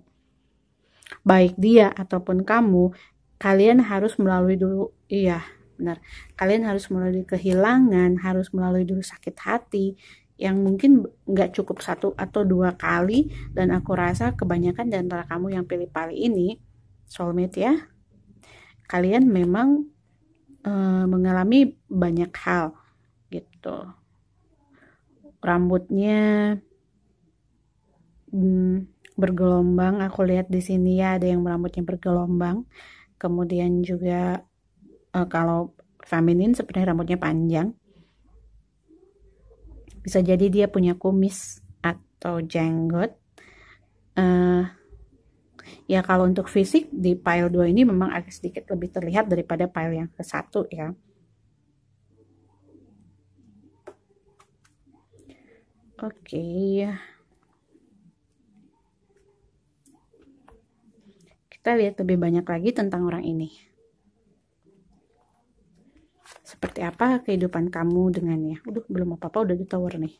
Baik dia ataupun kamu, kalian harus melalui dulu, iya benar, kalian harus melalui kehilangan, harus melalui dulu sakit hati yang mungkin nggak cukup 1 atau 2 kali, dan aku rasa kebanyakan di antara kamu yang pilih pali ini soulmate ya, kalian memang mengalami banyak hal gitu. Rambutnya bergelombang, aku lihat di sini ya, ada yang rambutnya bergelombang. Kemudian juga kalau feminin sebenarnya rambutnya panjang. Bisa jadi dia punya kumis atau jenggot. Ya kalau untuk fisik di pile 2 ini memang agak sedikit lebih terlihat daripada pile yang ke-1 ya. Oke. Kita lihat lebih banyak lagi tentang orang ini. Seperti apa kehidupan kamu dengannya? Belum apa-apa udah di tower nih.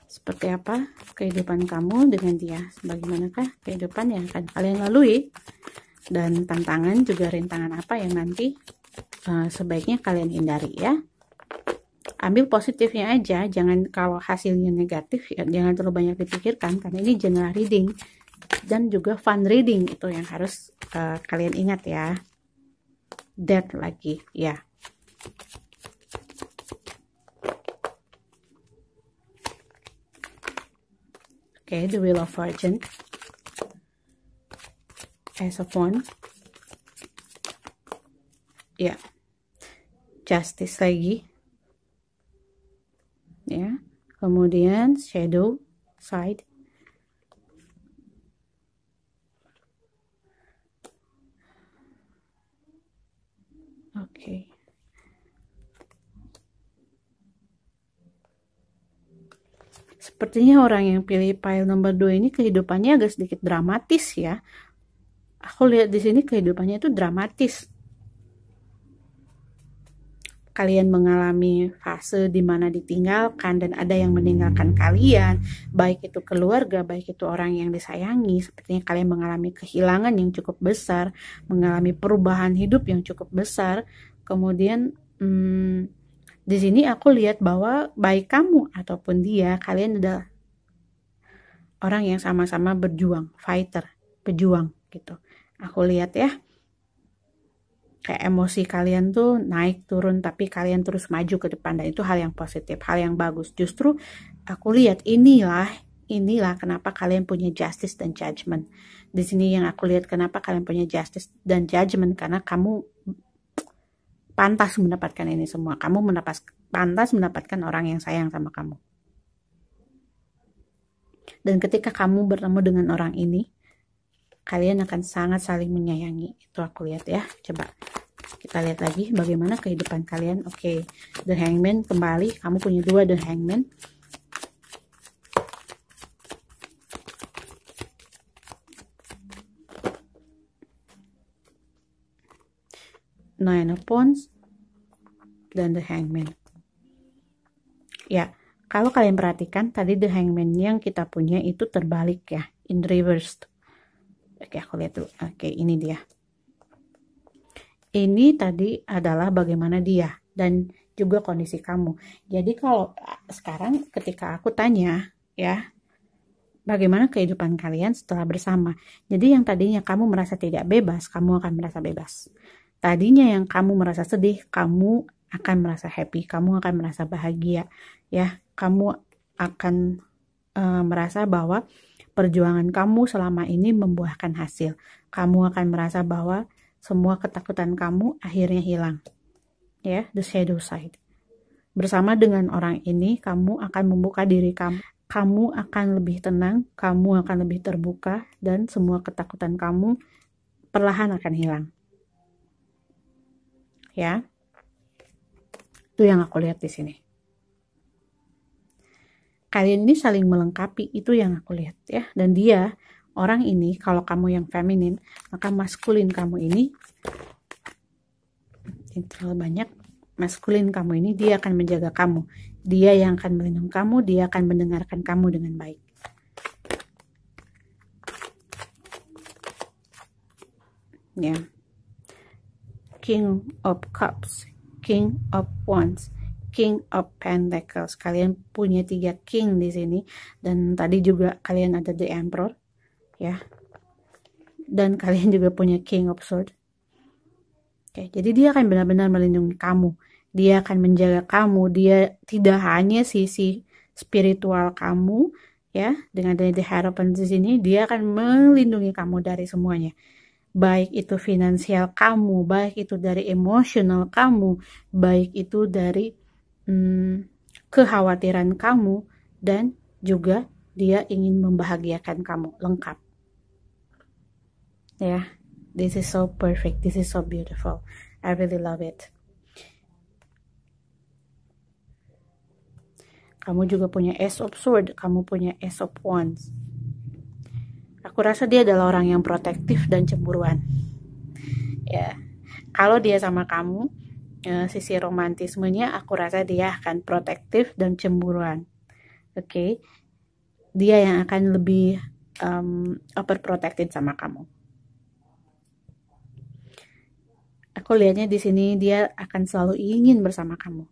Seperti apa kehidupan kamu dengan dia? Bagaimanakah kehidupan yang akan kalian lalui? Dan tantangan juga rintangan apa yang nanti sebaiknya kalian hindari ya. Ambil positifnya aja, jangan kalau hasilnya negatif ya jangan terlalu banyak dipikirkan, karena ini general reading dan juga fun reading, itu yang harus kalian ingat ya. Death lagi ya. Oke, the Wheel of Fortune, Ace of Wands ya, Justice lagi ya, kemudian Shadow Side, oke. Sepertinya orang yang pilih pile nomor 2 ini kehidupannya agak sedikit dramatis ya. Aku lihat di sini kehidupannya itu dramatis. Kalian mengalami fase di mana ditinggalkan dan ada yang meninggalkan kalian, baik itu keluarga, baik itu orang yang disayangi. Sepertinya kalian mengalami kehilangan yang cukup besar, mengalami perubahan hidup yang cukup besar. Kemudian di sini aku lihat bahwa baik kamu ataupun dia, kalian adalah orang yang sama-sama berjuang, fighter, pejuang gitu. Aku lihat ya, kayak emosi kalian tuh naik turun, tapi kalian terus maju ke depan, dan itu hal yang positif, hal yang bagus. Justru aku lihat inilah kenapa kalian punya justice dan judgment. Di sini yang aku lihat kenapa kalian punya justice dan judgment, karena kamu pantas mendapatkan ini semua. Kamu pantas mendapatkan orang yang sayang sama kamu. Dan ketika kamu bertemu dengan orang ini, kalian akan sangat saling menyayangi. Itu aku lihat ya. Coba kita lihat lagi bagaimana kehidupan kalian. Oke, The Hangman kembali. Kamu punya 2 The Hangman. Nine of Wands. dan the hangman. Ya, kalau kalian perhatikan tadi the hangman yang kita punya itu terbalik ya, in reverse. Oke, aku lihat dulu. Oke, ini dia. Ini tadi adalah bagaimana dia dan juga kondisi kamu. Jadi kalau sekarang ketika aku tanya ya, bagaimana kehidupan kalian setelah bersama? Jadi yang tadinya kamu merasa tidak bebas, kamu akan merasa bebas. Tadinya yang kamu merasa sedih, kamu akan merasa happy, kamu akan merasa bahagia, ya. Kamu akan merasa bahwa perjuangan kamu selama ini membuahkan hasil. Kamu akan merasa bahwa semua ketakutan kamu akhirnya hilang, ya. The shadow side. Bersama dengan orang ini, kamu akan membuka diri kamu. Kamu akan lebih tenang, kamu akan lebih terbuka, dan semua ketakutan kamu perlahan akan hilang. Ya, itu yang aku lihat di sini. Kalian ini saling melengkapi, itu yang aku lihat ya. Dan dia, orang ini, kalau kamu yang feminin, maka maskulin kamu ini terlalu banyak. Maskulin kamu ini, dia akan menjaga kamu. Dia yang akan melindungi kamu, dia akan mendengarkan kamu dengan baik. Ya. King of Cups, King of Wands, King of Pentacles. Kalian punya 3 king di sini, dan tadi juga kalian ada the Emperor, ya. Dan kalian juga punya King of Swords. Oke, jadi dia akan benar-benar melindungi kamu. Dia akan menjaga kamu. Dia tidak hanya sisi spiritual kamu, ya. Dengan the Hierophant di sini, dia akan melindungi kamu dari semuanya. Baik itu finansial kamu, baik itu dari emosional kamu, baik itu dari kekhawatiran kamu, dan juga dia ingin membahagiakan kamu, lengkap. Ya, this is so perfect, this is so beautiful. I really love it. Kamu juga punya Ace of Swords, kamu punya Ace of Wands. Aku rasa dia adalah orang yang protektif dan cemburuan. Ya, kalau dia sama kamu, sisi romantismenya, aku rasa dia akan protektif dan cemburuan. Oke, dia yang akan lebih overprotected sama kamu. Aku lihatnya di sini dia akan selalu ingin bersama kamu.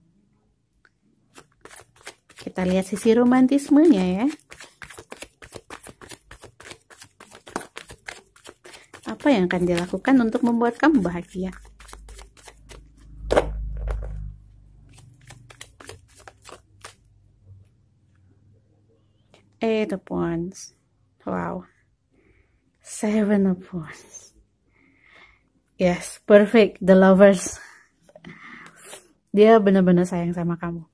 Kita lihat sisi romantismenya ya. Apa yang akan dilakukan untuk membuat kamu bahagia? Eight of Wands. Wow. Seven of Wands. Yes, perfect. The Lovers. Dia benar-benar sayang sama kamu.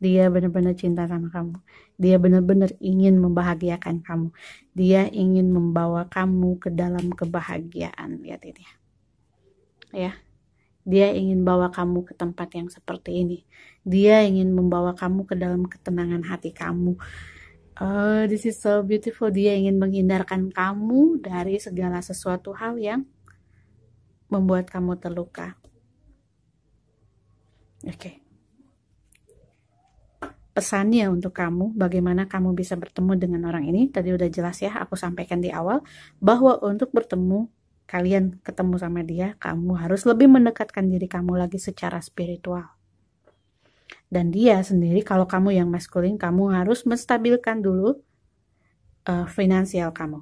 Dia benar-benar cinta sama kamu. Dia benar-benar ingin membahagiakan kamu. Dia ingin membawa kamu ke dalam kebahagiaan. Lihat ini. Ya. Dia ingin bawa kamu ke tempat yang seperti ini. Dia ingin membawa kamu ke dalam ketenangan hati kamu. Oh, this is so beautiful. Dia ingin menghindarkan kamu dari segala sesuatu hal yang membuat kamu terluka. Oke. Pesannya untuk kamu, bagaimana kamu bisa bertemu dengan orang ini, tadi udah jelas ya, aku sampaikan di awal, bahwa untuk bertemu, kalian ketemu sama dia, kamu harus lebih mendekatkan diri kamu lagi secara spiritual. Dan dia sendiri, kalau kamu yang maskulin, kamu harus menstabilkan dulu finansial kamu.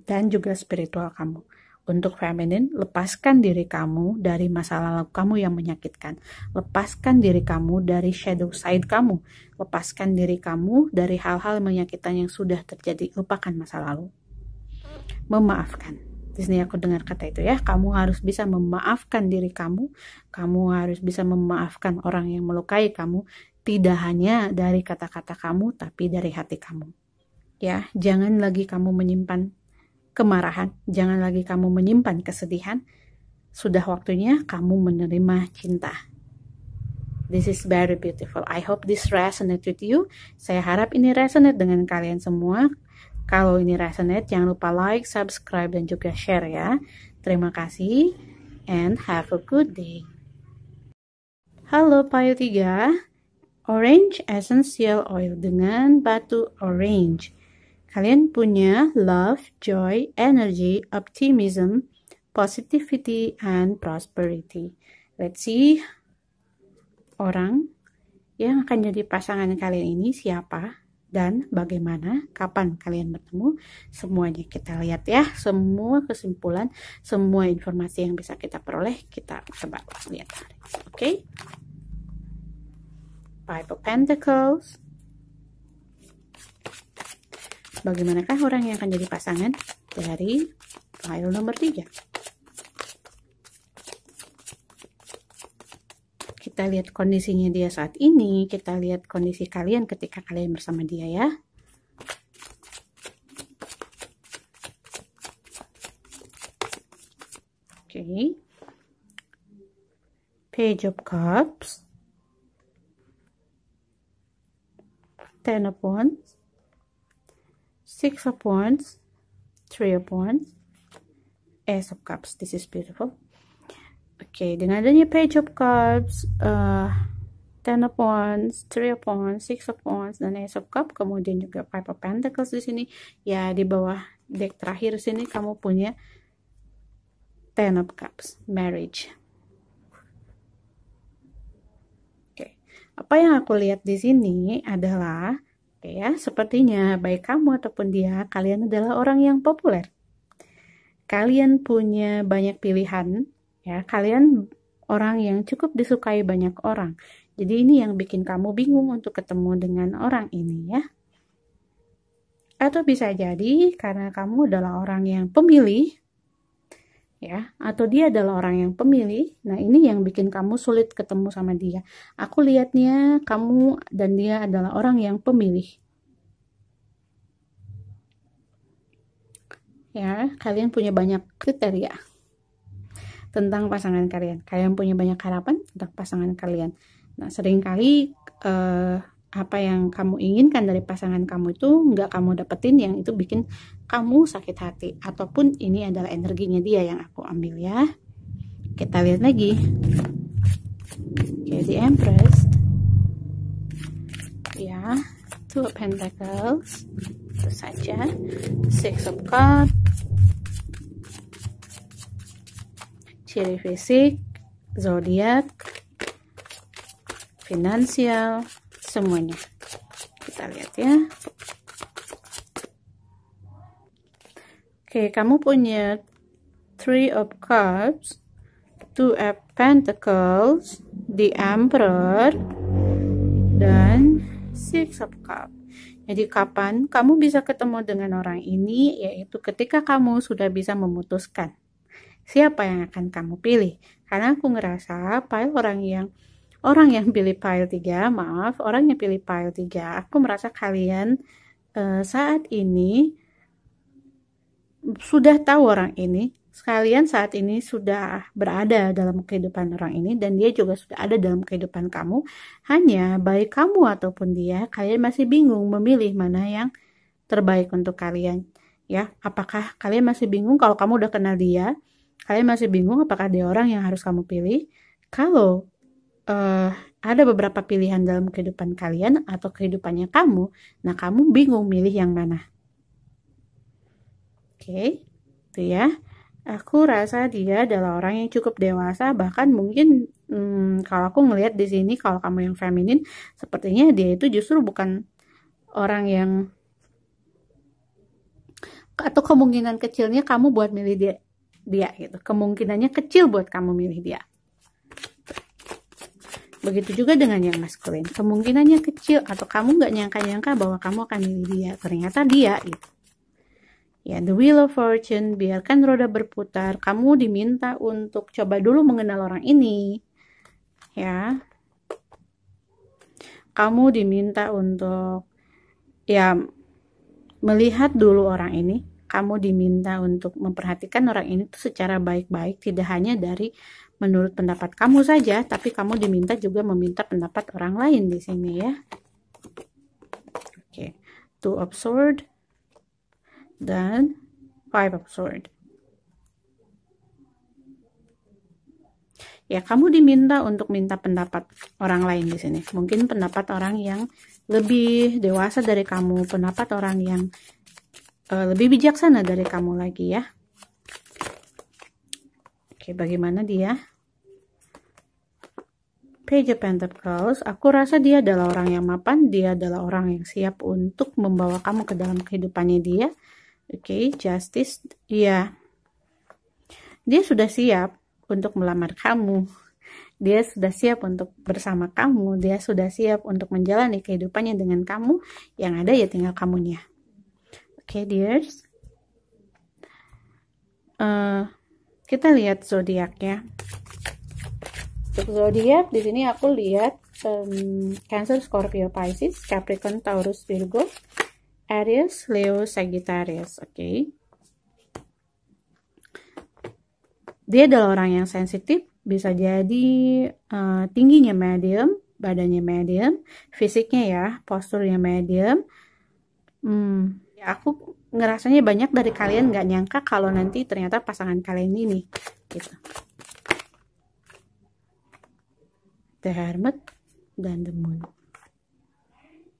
Dan juga spiritual kamu. Untuk feminin, lepaskan diri kamu dari masa lalu kamu yang menyakitkan. Lepaskan diri kamu dari shadow side kamu. Lepaskan diri kamu dari hal-hal menyakitkan yang sudah terjadi. Lupakan masa lalu. Memaafkan. Di sini aku dengar kata itu ya. Kamu harus bisa memaafkan diri kamu. Kamu harus bisa memaafkan orang yang melukai kamu. Tidak hanya dari kata-kata kamu, tapi dari hati kamu. Ya, jangan lagi kamu menyimpan kemarahan, jangan lagi kamu menyimpan kesedihan. Sudah waktunya kamu menerima cinta. This is very beautiful. I hope this resonate with you. Saya harap ini resonate dengan kalian semua. Kalau ini resonate, jangan lupa like, subscribe, dan juga share ya. Terima kasih and have a good day. Halo Pile 3, Orange Essential Oil dengan batu orange. Kalian punya love, joy, energy, optimism, positivity, and prosperity. Let's see orang yang akan jadi pasangan kalian ini siapa dan bagaimana, kapan kalian bertemu. Semuanya kita lihat ya, semua kesimpulan, semua informasi yang bisa kita peroleh, kita coba lihat. Oke? Five of Pentacles. Bagaimanakah orang yang akan jadi pasangan dari file nomor 3? Kita lihat kondisinya dia saat ini, kita lihat kondisi kalian ketika kalian bersama dia ya. Oke. Page of Cups. Ten of Wands. Six of Wands, Three of Wands, Ace of Cups. This is beautiful. Oke, dengan adanya Page of Cups, Ten of Wands, Three of Wands, Six of Wands, dan Ace of Cups, kemudian juga Five of Pentacles di sini. Ya, di bawah deck terakhir sini kamu punya Ten of Cups, marriage. Oke, apa yang aku lihat di sini adalah ya, sepertinya baik kamu ataupun dia, kalian adalah orang yang populer. Kalian punya banyak pilihan, ya. Kalian orang yang cukup disukai banyak orang. Jadi ini yang bikin kamu bingung untuk ketemu dengan orang ini ya. Atau bisa jadi karena kamu adalah orang yang pemilih, ya, atau dia adalah orang yang pemilih. Nah, ini yang bikin kamu sulit ketemu sama dia. Aku lihatnya kamu dan dia adalah orang yang pemilih. Ya, kalian punya banyak kriteria tentang pasangan kalian. Kalian punya banyak harapan tentang pasangan kalian. Nah, seringkali apa yang kamu inginkan dari pasangan kamu itu nggak kamu dapetin, yang itu bikin kamu sakit hati. Ataupun ini adalah energinya dia yang aku ambil ya. Kita lihat lagi. Oke, The Empress. Ya, Two of Pentacles. Itu saja. Six of Cups. Ciri fisik, zodiak, finansial, semuanya. Kita lihat ya. Oke, kamu punya Three of Cups, Two of Pentacles, The Emperor, dan Six of Cups. Jadi kapan kamu bisa ketemu dengan orang ini, yaitu ketika kamu sudah bisa memutuskan siapa yang akan kamu pilih. Karena aku ngerasa orang yang pilih pile 3, orang yang pilih pile 3, aku merasa kalian saat ini sudah tahu orang ini. Kalian saat ini sudah berada dalam kehidupan orang ini, dan dia juga sudah ada dalam kehidupan kamu. Hanya baik kamu ataupun dia, kalian masih bingung memilih mana yang terbaik untuk kalian. Ya, apakah kalian masih bingung kalau kamu udah kenal dia? Kalian masih bingung apakah dia orang yang harus kamu pilih? Kalau ada beberapa pilihan dalam kehidupan kalian atau kehidupannya kamu, nah kamu bingung milih yang mana. Oke, itu ya. Aku rasa dia adalah orang yang cukup dewasa, bahkan mungkin kalau aku ngelihat di sini, kalau kamu yang feminin, sepertinya dia itu justru bukan orang yang, atau kemungkinan kecilnya kamu buat milih dia gitu. Kemungkinannya kecil buat kamu milih dia. Begitu juga dengan yang maskulin. Kemungkinannya kecil, atau kamu nggak nyangka-nyangka bahwa kamu akan milih dia. Ternyata dia gitu. Ya, the wheel of fortune, biarkan roda berputar. Kamu diminta untuk coba dulu mengenal orang ini. Ya. Kamu diminta untuk ya melihat dulu orang ini. Kamu diminta untuk memperhatikan orang ini tuh secara baik-baik, tidak hanya dari menurut pendapat kamu saja, tapi kamu diminta juga meminta pendapat orang lain di sini ya. Oke, Two of Swords dan Five of Swords. Ya, kamu diminta untuk minta pendapat orang lain di sini. Mungkin pendapat orang yang lebih dewasa dari kamu, pendapat orang yang lebih bijaksana dari kamu lagi ya. Oke, bagaimana dia? Page of Pentacles, aku rasa dia adalah orang yang mapan, dia adalah orang yang siap untuk membawa kamu ke dalam kehidupannya dia. Oke, Justice, ya. Dia sudah siap untuk melamar kamu. Dia sudah siap untuk bersama kamu. Dia sudah siap untuk menjalani kehidupannya dengan kamu. Yang ada ya tinggal kamunya. Oke, dears. Kita lihat zodiaknya. Untuk zodiak di sini aku lihat Cancer, Scorpio, Pisces, Capricorn, Taurus, Virgo, Aries, Leo, Sagittarius. Oke. Dia adalah orang yang sensitif, bisa jadi tingginya medium, badannya medium, fisiknya ya, posturnya medium. Ya aku ngerasanya banyak dari kalian nggak nyangka kalau nanti ternyata pasangan kalian ini, gitu. The Hermit dan The Moon.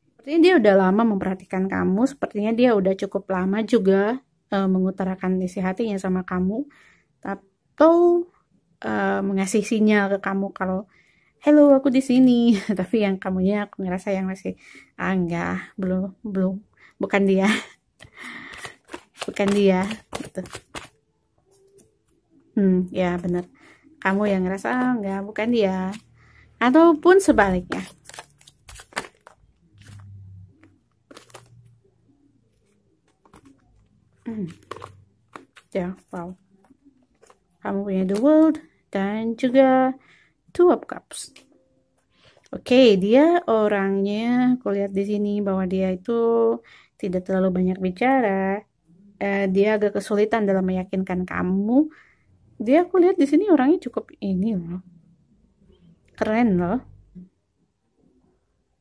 Sepertinya dia udah lama memperhatikan kamu, sepertinya dia udah cukup lama juga mengutarakan isi hatinya sama kamu, atau mengasih sinyal ke kamu kalau hello aku di sini. Tapi yang kamunya aku ngerasa yang masih enggak, belum bukan dia. Bukan dia gitu. Ya benar, kamu yang ngerasa enggak, bukan dia, ataupun sebaliknya. Ya, wow. Kamu punya The World dan juga Two of Cups. Oke, dia orangnya aku lihat di sini bahwa dia itu tidak terlalu banyak bicara. Dia agak kesulitan dalam meyakinkan kamu. Dia aku lihat di sini orangnya cukup ini loh. Keren loh.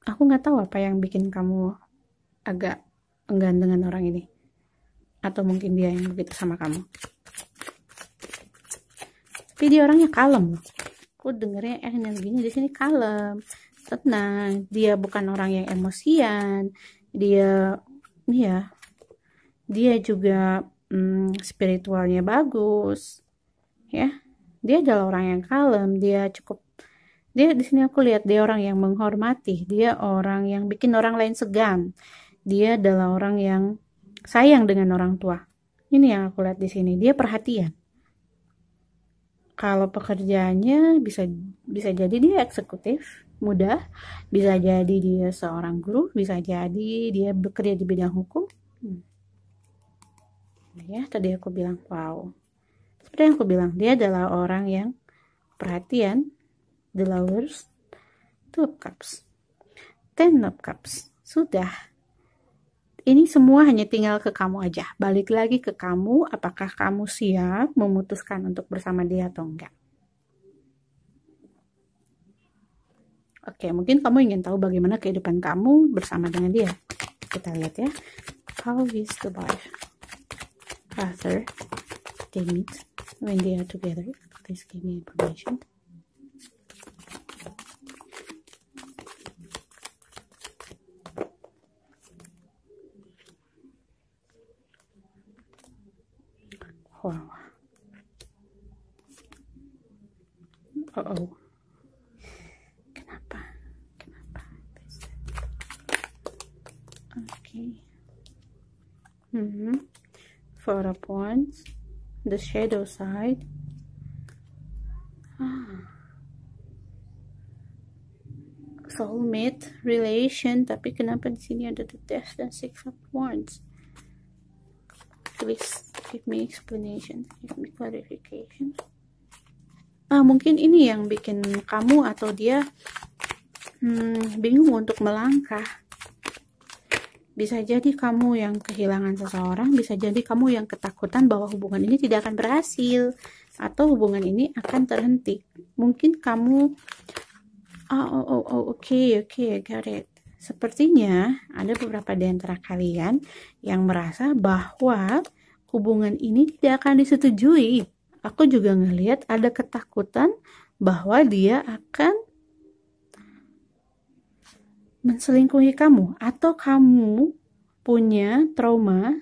Aku nggak tahu apa yang bikin kamu agak enggan dengan orang ini. Atau mungkin dia yang begitu sama kamu. Tapi dia orangnya kalem loh. Aku dengernya energinya di sini kalem, tenang. Dia bukan orang yang emosian. Dia juga spiritualnya bagus. Ya. Dia adalah orang yang kalem. Dia di sini aku lihat dia orang yang menghormati. Dia orang yang bikin orang lain segan. Dia adalah orang yang sayang dengan orang tua. Ini yang aku lihat di sini. Dia perhatian. Kalau pekerjaannya bisa jadi dia eksekutif, mudah, bisa jadi dia seorang guru, bisa jadi dia bekerja di bidang hukum. Ya, tadi aku bilang wow. Seperti yang aku bilang, dia adalah orang yang perhatian. The Lovers, Two of Cups, Ten of Cups. Sudah. Ini semua hanya tinggal ke kamu aja. Balik lagi ke kamu, apakah kamu siap memutuskan untuk bersama dia atau enggak. Oke, mungkin kamu ingin tahu bagaimana kehidupan kamu bersama dengan dia. Kita lihat ya. How is the wife? After they meet, when they are together. Please give me information. Wow. Oh. Kenapa? Okay. Four of Wands, the shadow side. Soulmate relation, tapi kenapa di sini ada the Death dan Six of Wands? Please give me explanation, give me clarification. Mungkin ini yang bikin kamu atau dia bingung untuk melangkah. Bisa jadi kamu yang kehilangan seseorang, bisa jadi kamu yang ketakutan bahwa hubungan ini tidak akan berhasil atau hubungan ini akan terhenti. Mungkin kamu okay, I got it. Sepertinya ada beberapa di antara kalian yang merasa bahwa hubungan ini tidak akan disetujui. Aku juga ngelihat ada ketakutan bahwa dia akan menselingkuhi kamu, atau kamu punya trauma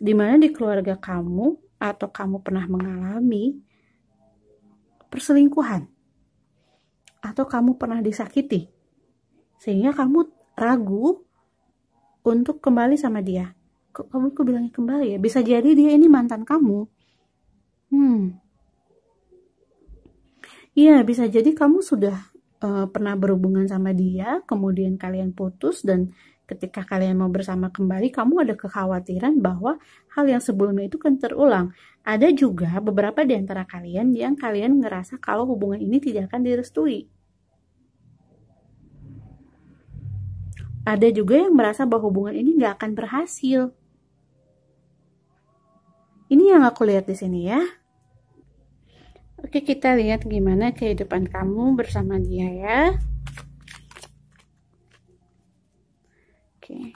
di mana di keluarga kamu atau kamu pernah mengalami perselingkuhan, atau kamu pernah disakiti sehingga kamu ragu untuk kembali sama dia. Kok kamu bilangnya kembali ya? Bisa jadi dia ini mantan kamu. Iya, bisa jadi kamu sudah pernah berhubungan sama dia, kemudian kalian putus, dan ketika kalian mau bersama kembali, kamu ada kekhawatiran bahwa hal yang sebelumnya itu kan terulang. Ada juga beberapa di antara kalian yang kalian ngerasa kalau hubungan ini tidak akan direstui. Ada juga yang merasa bahwa hubungan ini nggak akan berhasil. Ini yang aku lihat di sini ya. Oke, kita lihat gimana kehidupan kamu bersama dia ya. Oke.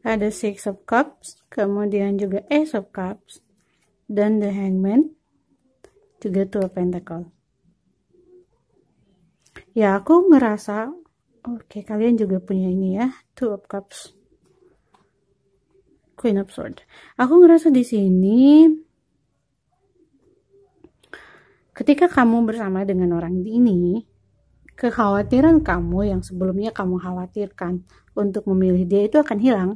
Ada Six of Cups, kemudian juga Ace of Cups, dan The Hangman, juga Two of Pentacles. Ya, aku ngerasa oke, kalian juga punya ini ya, Two of Cups, Queen of Swords. Aku ngerasa di sini ketika kamu bersama dengan orang ini, kekhawatiran kamu yang sebelumnya kamu khawatirkan untuk memilih dia itu akan hilang.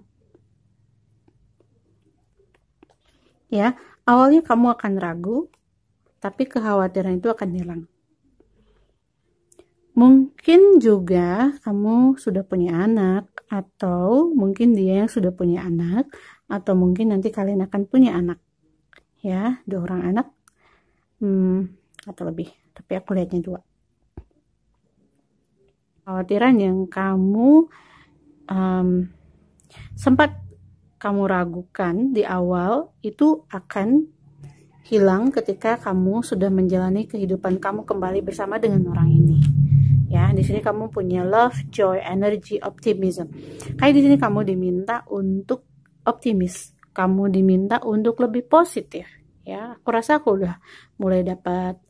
Ya, awalnya kamu akan ragu, tapi kekhawatiran itu akan hilang. Mungkin juga kamu sudah punya anak, atau mungkin dia yang sudah punya anak, atau mungkin nanti kalian akan punya anak. Ya, 2 orang anak, atau lebih, tapi aku lihatnya 2. Kekhawatiran yang kamu sempat kamu ragukan di awal itu akan hilang ketika kamu sudah menjalani kehidupan kamu kembali bersama dengan orang ini. Ya, di sini kamu punya love, joy, energy, optimism. Kayak di sini kamu diminta untuk optimis, kamu diminta untuk lebih positif. Ya, aku rasa aku udah mulai dapat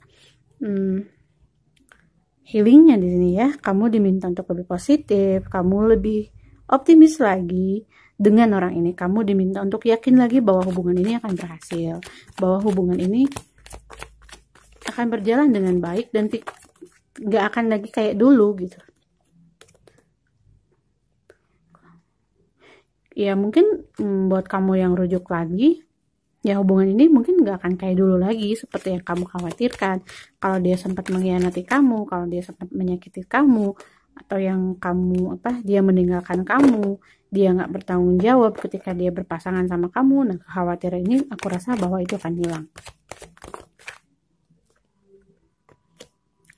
healingnya di sini ya. Kamu diminta untuk lebih positif, kamu lebih optimis lagi. Dengan orang ini, kamu diminta untuk yakin lagi bahwa hubungan ini akan berhasil, bahwa hubungan ini akan berjalan dengan baik dan gak akan lagi kayak dulu gitu. Ya mungkin buat kamu yang rujuk lagi, ya hubungan ini mungkin gak akan kayak dulu lagi seperti yang kamu khawatirkan. Kalau dia sempat mengkhianati kamu, kalau dia sempat menyakiti kamu, atau yang kamu dia meninggalkan kamu, dia nggak bertanggung jawab ketika dia berpasangan sama kamu. Nah, kekhawatiran ini aku rasa bahwa itu akan hilang.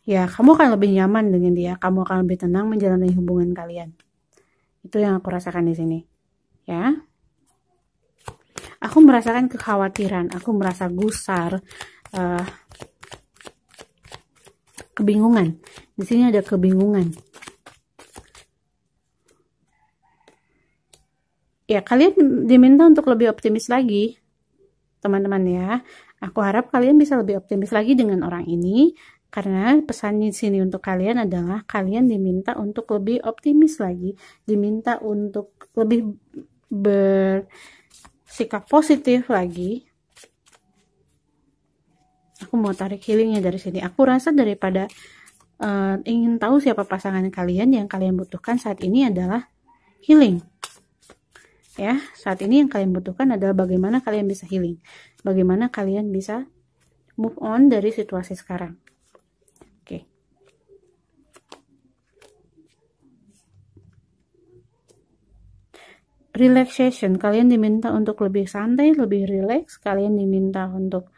Ya, kamu akan lebih nyaman dengan dia, kamu akan lebih tenang menjalani hubungan kalian. Itu yang aku rasakan di sini. Ya. Aku merasakan kekhawatiran, aku merasa gusar, kebingungan. Di sini ada kebingungan. Ya, kalian diminta untuk lebih optimis lagi, teman-teman ya. Aku harap kalian bisa lebih optimis lagi dengan orang ini, karena pesan di sini untuk kalian adalah kalian diminta untuk lebih optimis lagi, diminta untuk lebih bersikap positif lagi. Aku mau tarik healingnya dari sini. Aku rasa daripada ingin tahu siapa pasangan kalian, yang kalian butuhkan saat ini adalah healing. Ya, saat ini yang kalian butuhkan adalah bagaimana kalian bisa healing, bagaimana kalian bisa move on dari situasi sekarang. Oke. Relaxation, kalian diminta untuk lebih santai, lebih relax. Kalian diminta untuk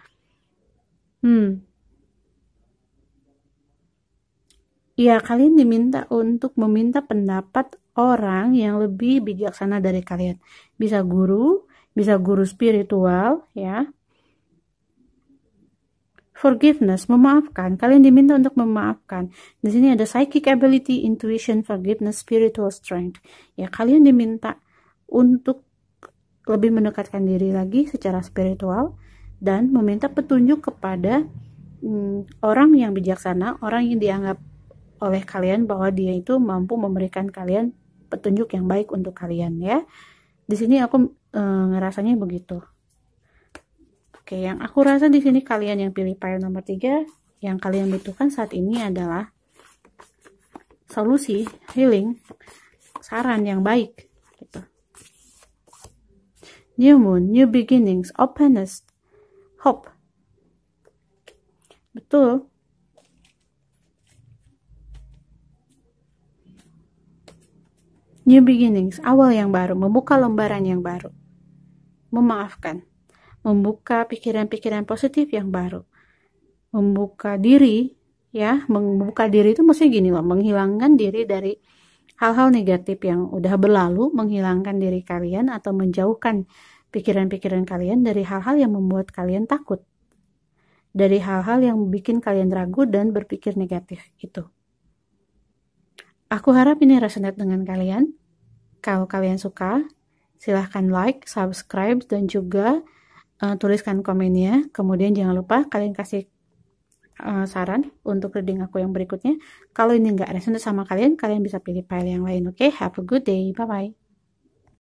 ya, kalian diminta untuk meminta pendapat orang yang lebih bijaksana dari kalian. Bisa guru spiritual ya. Forgiveness, memaafkan. Kalian diminta untuk memaafkan. Di sini ada psychic ability, intuition, forgiveness, spiritual strength. Ya, kalian diminta untuk lebih mendekatkan diri lagi secara spiritual dan meminta petunjuk kepada orang yang bijaksana, orang yang dianggap oleh kalian bahwa dia itu mampu memberikan kalian petunjuk yang baik untuk kalian ya. Di sini aku ngerasanya begitu. Oke, yang aku rasa di sini kalian yang pilih pile nomor 3, yang kalian butuhkan saat ini adalah solusi, healing, saran yang baik gitu. New moon, new beginnings, openness, hope. Betul. New beginnings, awal yang baru, membuka lembaran yang baru. Memaafkan, membuka pikiran-pikiran positif yang baru. Membuka diri, ya, membuka diri itu maksudnya gini loh, menghilangkan diri dari hal-hal negatif yang udah berlalu, menghilangkan diri kalian atau menjauhkan pikiran-pikiran kalian dari hal-hal yang membuat kalian takut. Dari hal-hal yang bikin kalian ragu dan berpikir negatif itu. Aku harap ini resonate dengan kalian. Kalau kalian suka, silahkan like, subscribe, dan juga tuliskan komennya. Kemudian jangan lupa kalian kasih saran untuk reading aku yang berikutnya. Kalau ini nggak resonate sama kalian, kalian bisa pilih file yang lain. Oke, have a good day. Bye-bye.